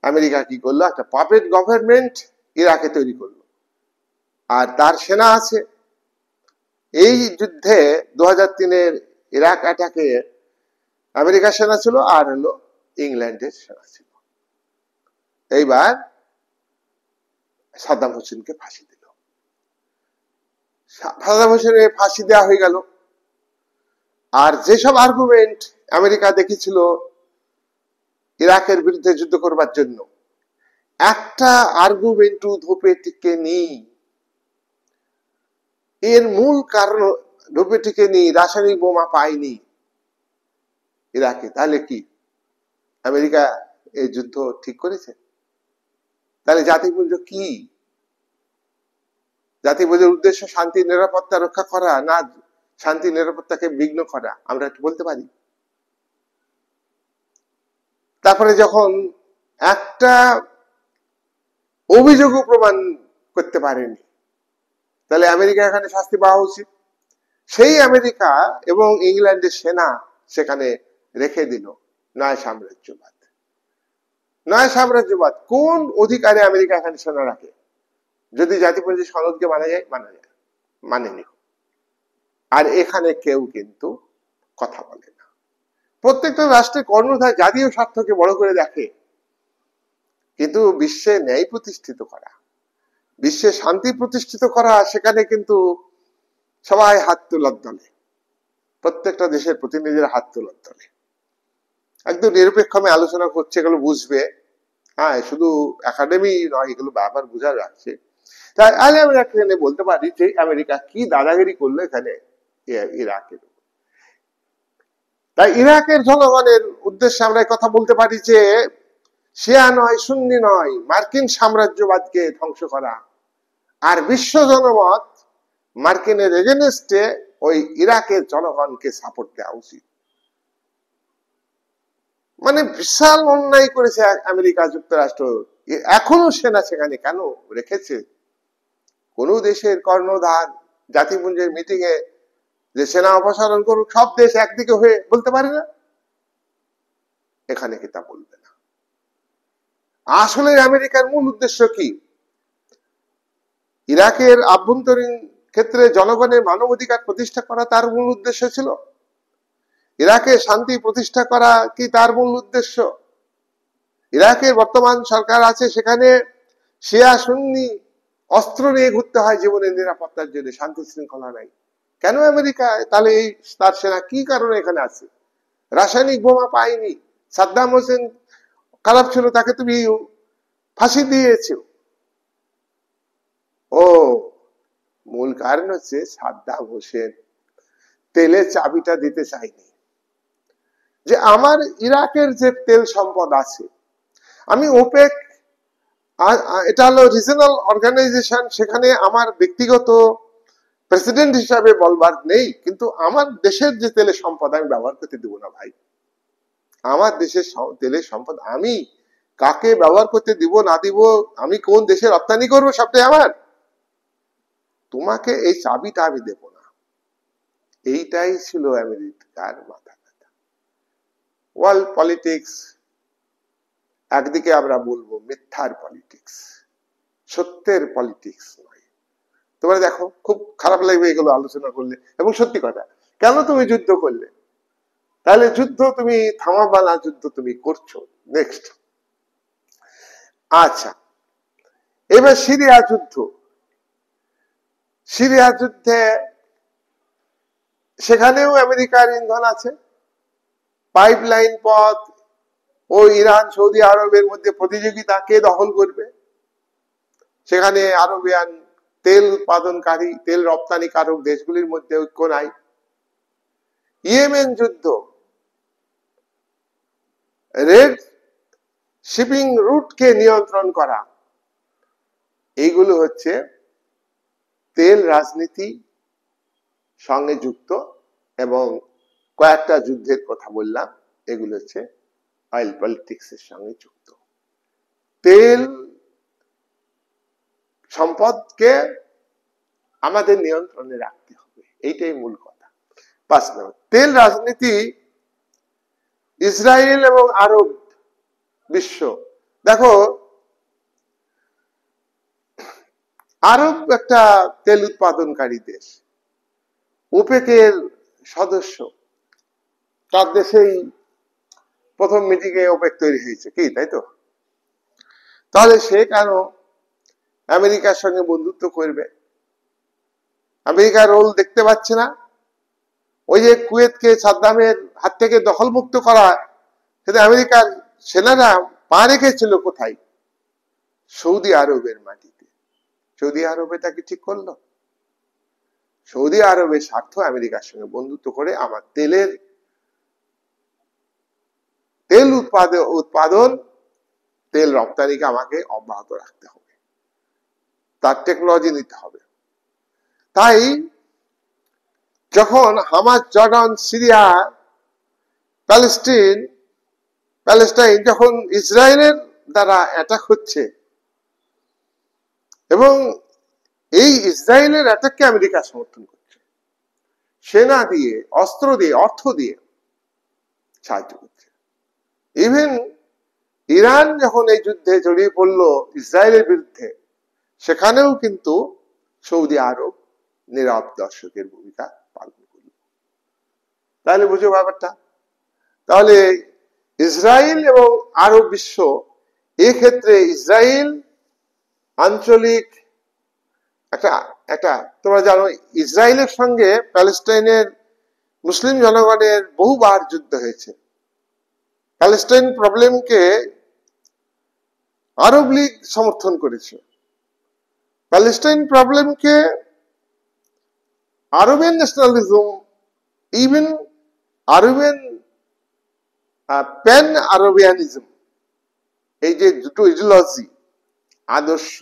আমেরিকা কি করলো, একটা পাপেট গভর্নমেন্ট ইরাকে তৈরি করলো। আর তার সেনা আছে। এই যুদ্ধে 2003-এর ইরাক অ্যাটাকে আমেরিকার সেনা ছিল আর হলো ইংল্যান্ডের সেনা ছিল। এইবার সাদ্দাম হোসেনকে ফাঁসি দিল। সাদ্দাম হোসেনের ফাঁসি দেওয়া হয়ে গেল। আর যেসব আর্গুমেন্ট আমেরিকা দেখেছিল ইরাকের বিরুদ্ধে যুদ্ধ করবার জন্য, একটা আর্গুমেন্টও ধোপে টিকে নেই। এর মূল কারণ ধোপে টিকে নেই, রাসায়নিক বোমা পায়নি ইরাকে। তাহলে কি আমেরিকা এই যুদ্ধ ঠিক করেছে? তাহলে জাতিপুঞ্জ কি? জাতিপুঞ্জের উদ্দেশ্য শান্তি নিরাপত্তা রক্ষা করা, না শান্তি নিরাপত্তাকে বিঘ্ন করা? আমরা একটু বলতে পারি। তারপরে যখন একটা অভিযোগও প্রমাণ করতে পারেনি, তাহলে আমেরিকা এখানে শাস্তি পাওয়া উচিত। সেই আমেরিকা এবং ইংল্যান্ডের সেনা সেখানে রেখে দিল নয় সাম্রাজ্যবাদ। নয় সাম্রাজ্যবাদ কোন অধিকারে আমেরিকা এখানে সেনা রাখে? যদি জাতিপুঞ্জের সনদকে মানা যায়, মানেনি। আর এখানে কেউ কিন্তু কথা বলে না। প্রত্যেকটা রাষ্ট্রের কর্ণধার জাতীয় স্বার্থকে বড় করে দেখে, কিন্তু বিশ্বে ন্যায় প্রতিষ্ঠিত করা, বিশ্বে শান্তি প্রতিষ্ঠিত করা, সেখানে কিন্তু সবাই হাত তোলার দলে, প্রত্যেকটা দেশের প্রতিনিধিরা হাত তোলার দলে। একদম নিরপেক্ষভাবে আলোচনা করছে, এগুলো বুঝবে। হ্যাঁ, শুধু একাডেমি নয়, এগুলো ব্যাপার বুঝা যাচ্ছে। তাই আমরা এখানে বলতে পারি যে আমেরিকা কি দাদাগিরি করলো এখানে ইরাকের। তাই ইরাকের জনগণের উদ্দেশ্যে আমরা কথা বলতে পারি যে শিয়া নয়, সুন্নি নয়, মার্কিন সাম্রাজ্যবাদকে ধ্বংস করা। আর বিশ্ব জনমত মার্কিনের এগেনস্টে ওই ইরাকের জনগণকে সাপোর্ট দেওয়া উচিত। মানে বিশাল অন্যায় করেছে আমেরিকা যুক্তরাষ্ট্র। এখনো সেনা সেখানে কেন রেখেছে? কোন দেশের কর্ণধার জাতিপুঞ্জের মিটিং এ যে সেনা অপসারণ করুক, সব দেশ একদিকে হয়ে বলতে পারে না? এখানে কি তা বলবে না? আসলে আমেরিকার মূল উদ্দেশ্য কি? ইরাকের আভ্যন্তরীণ ক্ষেত্রে জনগণের মানবাধিকার প্রতিষ্ঠা করা তার মূল উদ্দেশ্য ছিল। ইরাকে শান্তি প্রতিষ্ঠা করা কি তার মূল উদ্দেশ্য? ইরাকের বর্তমান সরকার আছে, সেখানে শিয়া সুন্নি অস্ত্র নিয়ে ঘুরতে হয় জীবনের নিরাপত্তার জন্য, শান্তি শৃঙ্খলা নাই। কেন আমেরিকা তাহলে এই তার সেনা কি কারণে এখানে আছে? রাসায়নিক বোমা পায়নি। সাদ্দাম হোসেন খারাপ ছিল, তাকে তুমি ফাঁসি দিয়েছ। ও মূল কারণ হচ্ছে সাদ্দাম হোসেন তেলের চাবিটা দিতে চায়নি, যে আমার ইরাকের যে তেল সম্পদ আছে, আমি ওপেক, এটা হলো রিজনাল অর্গানাইজেশন, সেখানে আমার ব্যক্তিগত প্রেসিডেন্ট হিসাবে বলবার নেই, কিন্তু আমার দেশের যে তেলের সম্পদ আমি ব্যবহার করতে দেব না ভাই। আমার দেশের তেলের সম্পদ আমি কাকে ব্যবহার করতে দিব না দিব, আমি কোন দেশে রপ্তানি করবো, সবটাই আমার। তোমাকে এই চাবিটা আমি দেব না। এইটাই ছিল আমেরিকার মাথা ব্যথা। ওয়ার্ল্ড পলিটিক্স একদিকে আমরা বলবো মিথ্যার পলিটিক্স, সত্যের পলিটিক্স নয়। তোমরা দেখো, খুব খারাপ লাগবে এগুলো আলোচনা করলে, এবং সত্যি কথা, কেন তুমি যুদ্ধ করলে? তাহলে যুদ্ধ তুমি থামাবা না, যুদ্ধ তুমি করছো। নেক্সট, আচ্ছা, এবার সিরিয়া যুদ্ধ। সিরিয়া যুদ্ধে সেখানেও আমেরিকার ইন্ধন আছে। পাইপলাইন পথ ও ইরান সৌদি আরবের মধ্যে প্রতিযোগিতা, কে দখল করবে? সেখানে আরবিয়ান তেল উৎপাদনকারী, তেল রপ্তানিকারক দেশগুলির মধ্যে ঐক্য নাই। ইয়েমেন যুদ্ধ, রেড শিপিং রুটকে নিয়ন্ত্রণ করা, এইগুলো হচ্ছে তেল রাজনীতি সঙ্গে যুক্ত, এবং কয়েকটা যুদ্ধের কথা বললাম, এগুলো হচ্ছে অয়েল পলিটিক্স এর সঙ্গে যুক্ত। তেল সম্পদকে আমাদের নিয়ন্ত্রণে রাখতে হবে, এইটাই মূল কথা। 5 নম্বর, তেল রাজনীতি ইসরায়েল এবং আরব বিশ্ব। দেখো, আরব একটা তেল উৎপাদনকারী দেশ, ওপেকের সদস্য, তার দেশেই প্রথম মিটিং এ ওপেক তৈরি হয়েছে, কি তাই তো? তাহলে সে কেন আমেরিকার সঙ্গে বন্ধুত্ব করবে? আমেরিকার রোল দেখতে পাচ্ছে না? ওই যে কুয়েতকে সাদ্দামের হাত থেকে দখলমুক্ত করা, সেটা আমেরিকার সেনারা পা রেখেছিল কোথায়? সৌদি আরবের মাটিতে। সৌদি আরব এটা কি ঠিক করলো? সৌদি আরবের স্বার্থ আমেরিকার সঙ্গে বন্ধুত্ব করে আমার তেল উৎপাদন, তেল রপ্তানিকে আমাকে অব্যাহত রাখতে হবে, তার টেকনোলজি নিতে হবে। তাই যখন হামাস, জর্ডান, সিরিয়া, প্যালেস্টাইন যখন ইসরায়েলের দ্বারা অ্যাটাক হচ্ছে, এবং এই ইসরায়েলের অ্যাটাককে আমেরিকা সমর্থন করছে, সেনা দিয়ে, অস্ত্র দিয়ে, অর্থ দিয়ে সাহায্য করছে। ইভেন ইরান যখন এই যুদ্ধে জড়িয়ে পড়লো ইসরায়েলের বিরুদ্ধে, সেখানেও কিন্তু সৌদি আরব নীরব দর্শকের ভূমিকা পালন করল। তাহলে বুঝো ব্যাপারটা। তাহলে ইসরায়েল এবং আরব বিশ্ব, এক্ষেত্রে ইসরায়েল আঞ্চলিক একটা তোমরা জানো, ইসরায়েলের সঙ্গে প্যালেস্টাইনের মুসলিম জনগণের বহুবার যুদ্ধ হয়েছে। প্যালেস্টাইন প্রবলেমকে আরব লীগ সমর্থন করেছে। প্যালেস্টাইন প্রবলেমকে Arabian nationalism, even Arabian pan Arabianism, এই যে দুটো ইডিওলজি, আদর্শ,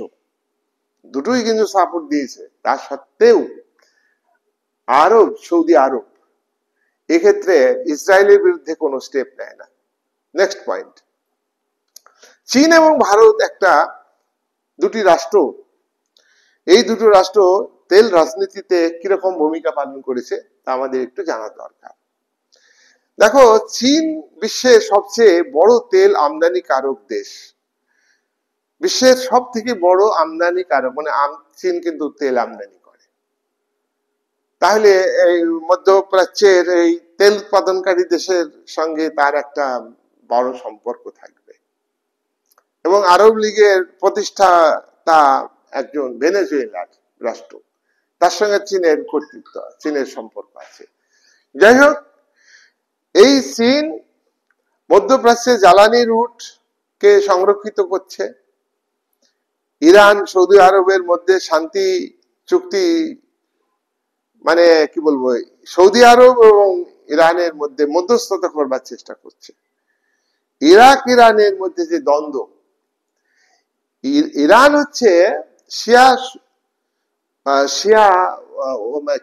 দুটোই কিন্তু সাপোর্ট দিয়েছে। তা সত্ত্বেও আরব, সৌদি আরব এক্ষেত্রে ইসরায়েলের বিরুদ্ধে কোনো স্টেপ নেয় না। নেক্সট পয়েন্ট, চীন এবং ভারত দুটি রাষ্ট্র, এই দুটো রাষ্ট্র তেল রাজনীতিতে কিরকম ভূমিকা পালন করেছে তা আমাদের একটু জানা দরকার। দেখো, চীন বিশ্বের সবচেয়ে বড় তেল আমদানিকারক দেশ, বিশ্বের সব থেকে বড় আমদানিকারক, মানে চীন কিন্তু তেল আমদানি করে। তাহলে এই মধ্যপ্রাচ্যের এই তেল উৎপাদনকারী দেশের সঙ্গে তার একটা বড় সম্পর্ক থাকবে। এবং আরব লীগের প্রতিষ্ঠাতা একজন ভেনেজুয়েলার রাষ্ট্র, তার সঙ্গে চীনের কর্তৃত্ব, চীনের সম্পর্ক আছে। যাই হোক, এই চীন মধ্যপ্রাচ্যে জ্বালানি রুট কে সংরক্ষিত করছে। ইরান, সৌদি আরবের মধ্যে শান্তি চুক্তি, মানে কি বলবো, সৌদি আরব এবং ইরানের মধ্যে মধ্যস্থতা করবার চেষ্টা করছে। ইরাক ইরানের মধ্যে যে দ্বন্দ্ব, ইরান হচ্ছে শিয়া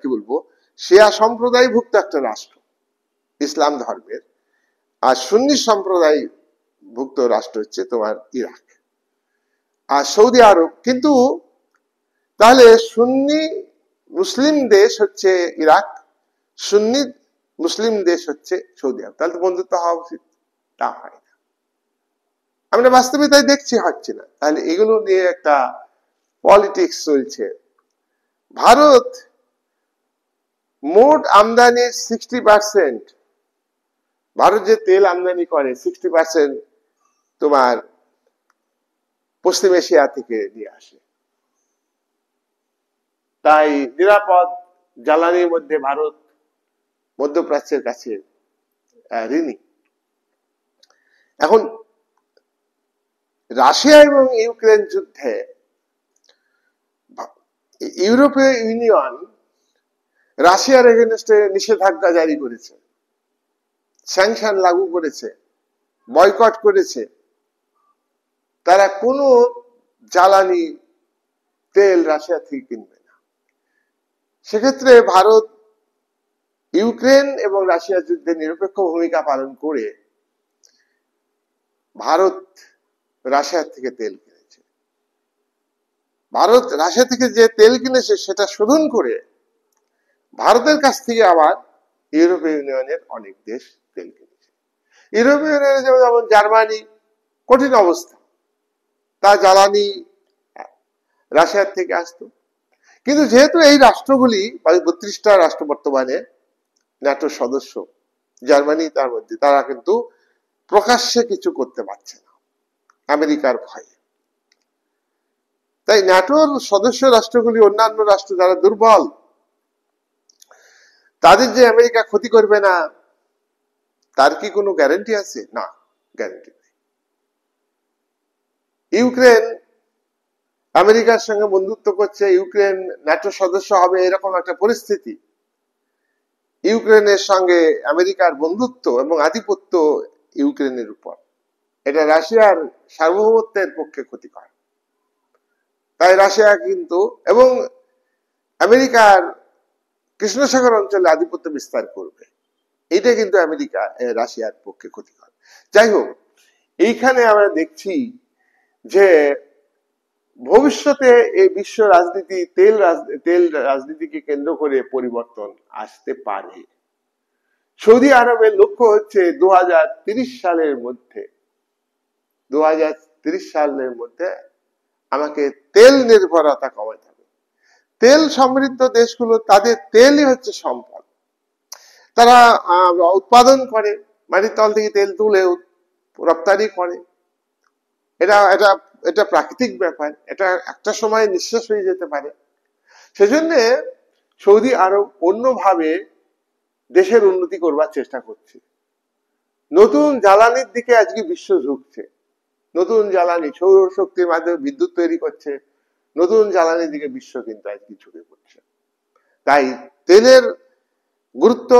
কি বলবো, শিয়া সম্প্রদায়ভুক্ত একটা রাষ্ট্র ইসলাম ধর্মের, আর সুন্নি সম্প্রদায় ভুক্ত রাষ্ট্র হচ্ছে তোমার ইরাক আর সৌদি আরব। কিন্তু তাহলে সুন্নি মুসলিম দেশ হচ্ছে ইরাক, সুন্নি মুসলিম দেশ হচ্ছে সৌদি আরব, তাহলে তো বন্ধুত্ব হওয়া উচিত, তা হয় না। আমরা বাস্তবে তাই দেখছি হচ্ছে না। তাহলে এগুলো নিয়ে একটা পলিটিক্স চলছে। ভারত মোট আমদানির 60%, ভারত যে তেল আমদানি করে 60% তোমার পশ্চিম এশিয়া থেকে নিয়ে আসে। তাই নিরাপদ জ্বালানির মধ্যে ভারত মধ্যপ্রাচ্যের কাছে ঋণী। এখন রাশিয়া এবং ইউক্রেন যুদ্ধে ইউরোপীয় ইউনিয়ন রাশিয়ার এগেনস্টে নিষেধাজ্ঞা জারি করেছে, স্যাংশন লাগু করেছে, বয়কট করেছে। তারা কোনো জ্বালানি তেল রাশিয়া থেকে কিনবে না। সেক্ষেত্রে ভারত ইউক্রেন এবং রাশিয়ার যুদ্ধে নিরপেক্ষ ভূমিকা পালন করে ভারত রাশিয়ার থেকে তেল কিনেছে। ভারত রাশিয়া থেকে যে তেল কিনেছে সেটা শোধন করে ভারতের কাছ থেকে আবার ইউরোপীয় ইউনিয়নের অনেক দেশ তেল কিনেছে। ইউরোপীয় ইউনিয়নের যেমন জার্মানি কঠিন অবস্থা, তা জ্বালানি রাশিয়ার থেকে আসতো। কিন্তু যেহেতু এই রাষ্ট্রগুলি 32টা রাষ্ট্র বর্তমানে ন্যাটোর সদস্য, জার্মানি তার মধ্যে, তারা কিন্তু প্রকাশ্যে কিছু করতে পারছে না আমেরিকার ভয়ে। তাই ন্যাটোর সদস্য রাষ্ট্রগুলি, অন্যান্য রাষ্ট্র যারা দুর্বল, তাদের যে আমেরিকা ক্ষতি করবে না তার কি কোনো গ্যারান্টি আছে? না, গ্যারান্টি নেই। ইউক্রেন আমেরিকার সঙ্গে বন্ধুত্ব করছে, ইউক্রেন ন্যাটো সদস্য হবে, এরকম একটা পরিস্থিতি। ইউক্রেনের সঙ্গে আমেরিকার বন্ধুত্ব এবং আধিপত্য ইউক্রেনের উপর, এটা রাশিয়ার সার্বভৌমত্বের পক্ষে ক্ষতিকর। তাই রাশিয়া কিন্তু এবং আমেরিকার কৃষ্ণসাগর অঞ্চলে আধিপত্য বিস্তার করবে, এটা কিন্তু আমেরিকা রাশিয়ার পক্ষে ক্ষতিকর। যাই হোক, এইখানে আমরা দেখছি যে ভবিষ্যতে এই বিশ্ব রাজনীতি, তেল রাজনীতিকে কেন্দ্র করে পরিবর্তন আসতে পারে। সৌদি আরবের লক্ষ্য হচ্ছে 2030 সালের মধ্যে, 2030 সালের মধ্যে আমাকে তেল নির্ভরতা কমাতে হবে। তেল সমৃদ্ধ দেশগুলো, তাদের তেলই হচ্ছে সম্পদ। তারা উৎপাদন করে, মাটির তল থেকে তেল তুলে রপ্তানি করে। এটা এটা এটা প্রাকৃতিক ব্যাপার, এটা একটা সময় নিঃশেষ হয়ে যেতে পারে। সেজন্য সৌদি আরব অন্যভাবে দেশের উন্নতি করবার চেষ্টা করছে। নতুন জ্বালানির দিকে আজকে বিশ্ব ঝুঁকছে। নতুন জ্বালানি, সৌরশক্তির মাধ্যমে বিদ্যুৎ তৈরি করছে, নতুন জ্বালানির দিকে বিশ্ব কিন্তু আজকে ঝুঁকে পড়ছে। তাই তেলের গুরুত্ব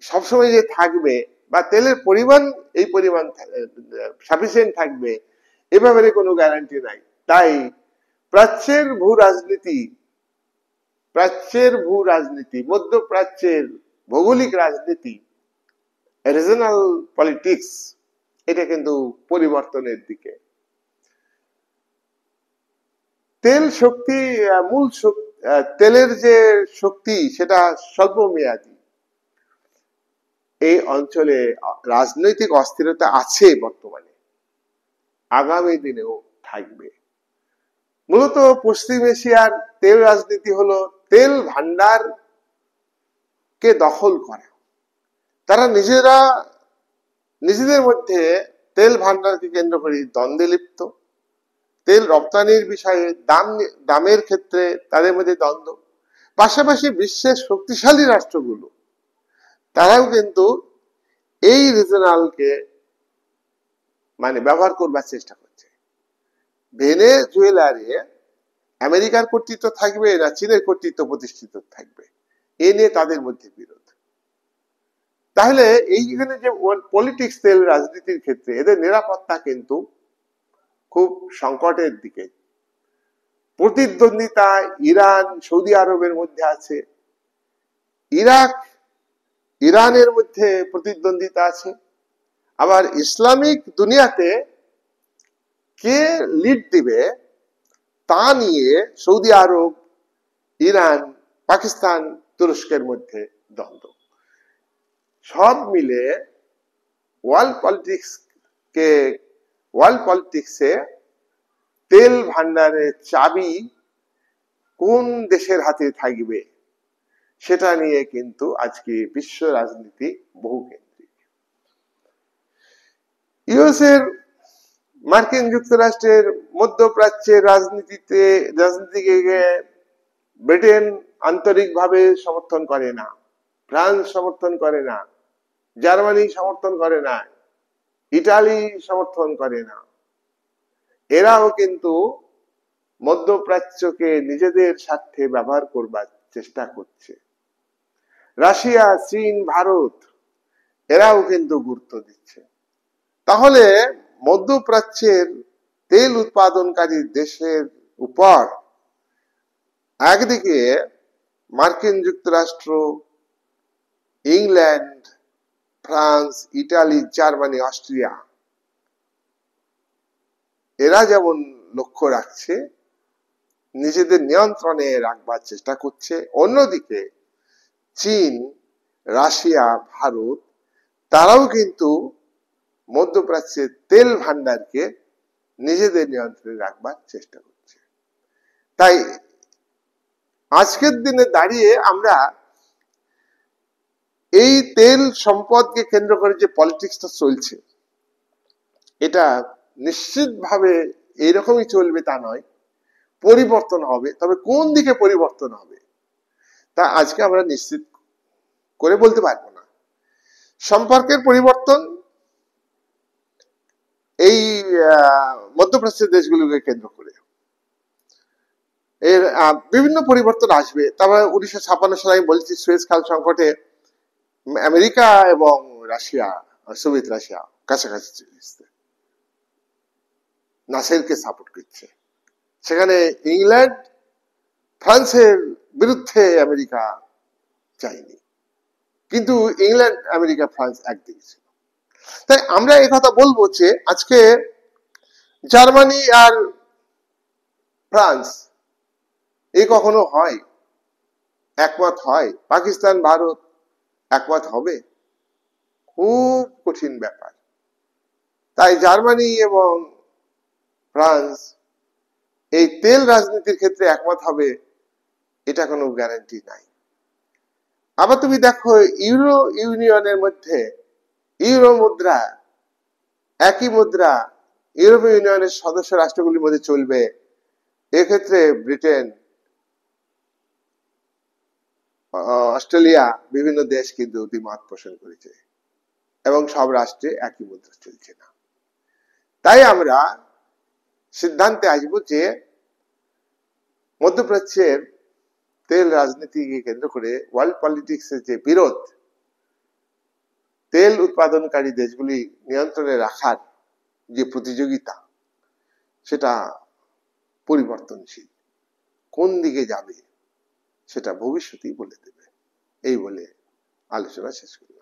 সবসময় যে থাকবে বা তেলের পরিমাণ এই পরিমাণ সাফিসিয়েন্ট থাকবে এ ব্যাপারে কোনো গ্যারান্টি নাই। তাই প্রাচ্যের ভূ রাজনীতি, মধ্যপ্রাচ্যের ভৌগোলিক রাজনীতি, রিজনাল পলিটিক্স, এটা কিন্তু পরিবর্তনের দিকে। তেল শক্তি, তেলের যে শক্তি সেটা স্বল্প মেয়াদী। এই অঞ্চলে রাজনৈতিক অস্থিরতা আছে বর্তমানে, আগামী দিনেও থাকবে। মূলত পশ্চিম এশিয়ার তেল রাজনীতি হলো তেল ভান্ডার কে দখল করা। তারা নিজেদের মধ্যে তেল ভান্ডারকে কেন্দ্র করে দ্বন্দ্বে লিপ্ত। তেল রপ্তানির বিষয়ে দামের ক্ষেত্রে তাদের মধ্যে দ্বন্দ্ব। পাশাপাশি বিশ্বের শক্তিশালী রাষ্ট্রগুলো তারাও কিন্তু এই রিজনালকে ব্যবহার করবার চেষ্টা করছে। ভেনেজুয়েলারে আমেরিকার কর্তৃত্ব থাকবে না চীনের কর্তৃত্ব প্রতিষ্ঠিত থাকবে, এ নিয়ে তাদের মধ্যে বিরোধ। তাহলে এইখানে যে পলিটিক্স, তেল রাজনীতির ক্ষেত্রে এদের নিরাপত্তা কিন্তু খুব সংকটের দিকে। প্রতিদ্বন্দ্বিতা ইরান, সৌদি আরবের মধ্যে আছে, ইরাক, ইরানের মধ্যে প্রতিদ্বন্দ্বিতা আছে। আবার ইসলামিক দুনিয়াতে কে লিড দিবে তা নিয়ে সৌদি আরব, ইরান, পাকিস্তান, তুরস্কের মধ্যে দ্বন্দ্ব। সব মিলে ওয়ার্ল্ড পলিটিক্স কে ওয়ার্ল্ড পলিটিক্সে তেল ভান্ডারের চাবি কোন দেশের হাতে থাকবে সেটা নিয়ে কিন্তু আজকে বিশ্ব রাজনীতি বহুকেন্দ্রিক। ইউএসের, মার্কিন যুক্তরাষ্ট্রের, মধ্যপ্রাচ্যের রাজনীতিকে ব্রিটেন আন্তরিকভাবে সমর্থন করে না, ফ্রান্স সমর্থন করে না, জার্মানি সমর্থন করে না, ইটালি সমর্থন করে না। এরাও কিন্তু মধ্যপ্রাচ্যকে নিজেদের স্বার্থে ব্যবহার করবার চেষ্টা করছে। রাশিয়া, চীন, ভারত এরাও কিন্তু গুরুত্ব দিচ্ছে। তাহলে মধ্যপ্রাচ্যের তেল উৎপাদনকারী দেশের উপর একদিকে মার্কিন যুক্তরাষ্ট্র, England, France, Italy, Germany, Austria এরা যেমন লক্ষ্য রাখছে, নিজেদের নিয়ন্ত্রণে রাখবার চেষ্টা করছে, অন্যদিকে চীন, রাশিয়া, ভারত তারাও কিন্তু মধ্যপ্রাচ্যের তেল ভান্ডারকে নিজেদের নিয়ন্ত্রণে রাখবার চেষ্টা করছে। তাই আজকের দিনে দাঁড়িয়ে আমরা এই তেল সম্পদকে কেন্দ্র করে যে পলিটিক্সটা চলছে, এটা নিশ্চিতভাবে এইরকমই চলবে তা নয়, পরিবর্তন হবে। তবে কোন দিকে পরিবর্তন হবে তা আজকে আমরা নিশ্চিত করে বলতে পারবো না। সম্পর্কের পরিবর্তন এই মধ্যপ্রাচ্যের দেশগুলোকে কেন্দ্র করে এর বিভিন্ন পরিবর্তন আসবে। তারপরে 1956 সালে আমি বলছি সুয়েজ খাল সংকটে আমেরিকা এবং রাশিয়া, সোভিয়েত রাশিয়া কাছাকাছি চলে এসছে, নাসেরকে সাপোর্ট করছে। সেখানে ইংল্যান্ড, ফ্রান্সের বিরুদ্ধে আমেরিকা চাইনি, কিন্তু ইংল্যান্ড, আমেরিকা, ফ্রান্স একদিকে ছিল। তাই আমরা এই কথা বলবো যে আজকে জার্মানি আর ফ্রান্স এই কখনো হয় একমত হয়? পাকিস্তান, ভারত একমত হবে? খুব কঠিন ব্যাপার। তাই জার্মানি এবং ফ্রান্স এই তেল রাজনীতির ক্ষেত্রে একমত হবে এটা কোনো গ্যারান্টি নাই। আবার তুমি দেখো ইউরো ইউনিয়নের মধ্যে ইউরো মুদ্রা, একই মুদ্রা ইউরোপীয় ইউনিয়নের সদস্য রাষ্ট্রগুলির মধ্যে চলবে, এক্ষেত্রে ব্রিটেন, অস্ট্রেলিয়া, বিভিন্ন দেশ কিন্তু দ্বিমত পোষণ করেছে এবং সব রাষ্ট্রে একই মুদ্রা চলছে না। তাই আমরা সিদ্ধান্তে আসব যে মধ্যপ্রাচ্যের তেল রাজনীতিকে কেন্দ্র করে ওয়ার্ল্ড পলিটিক্সের যে বিরোধ, তেল উৎপাদনকারী দেশগুলি নিয়ন্ত্রণে রাখার যে প্রতিযোগিতা, সেটা পরিবর্তনশীল। কোন দিকে যাবে সেটা ভবিষ্যতেই বলে দেবে। এই বলে আলোচনা শেষ করি।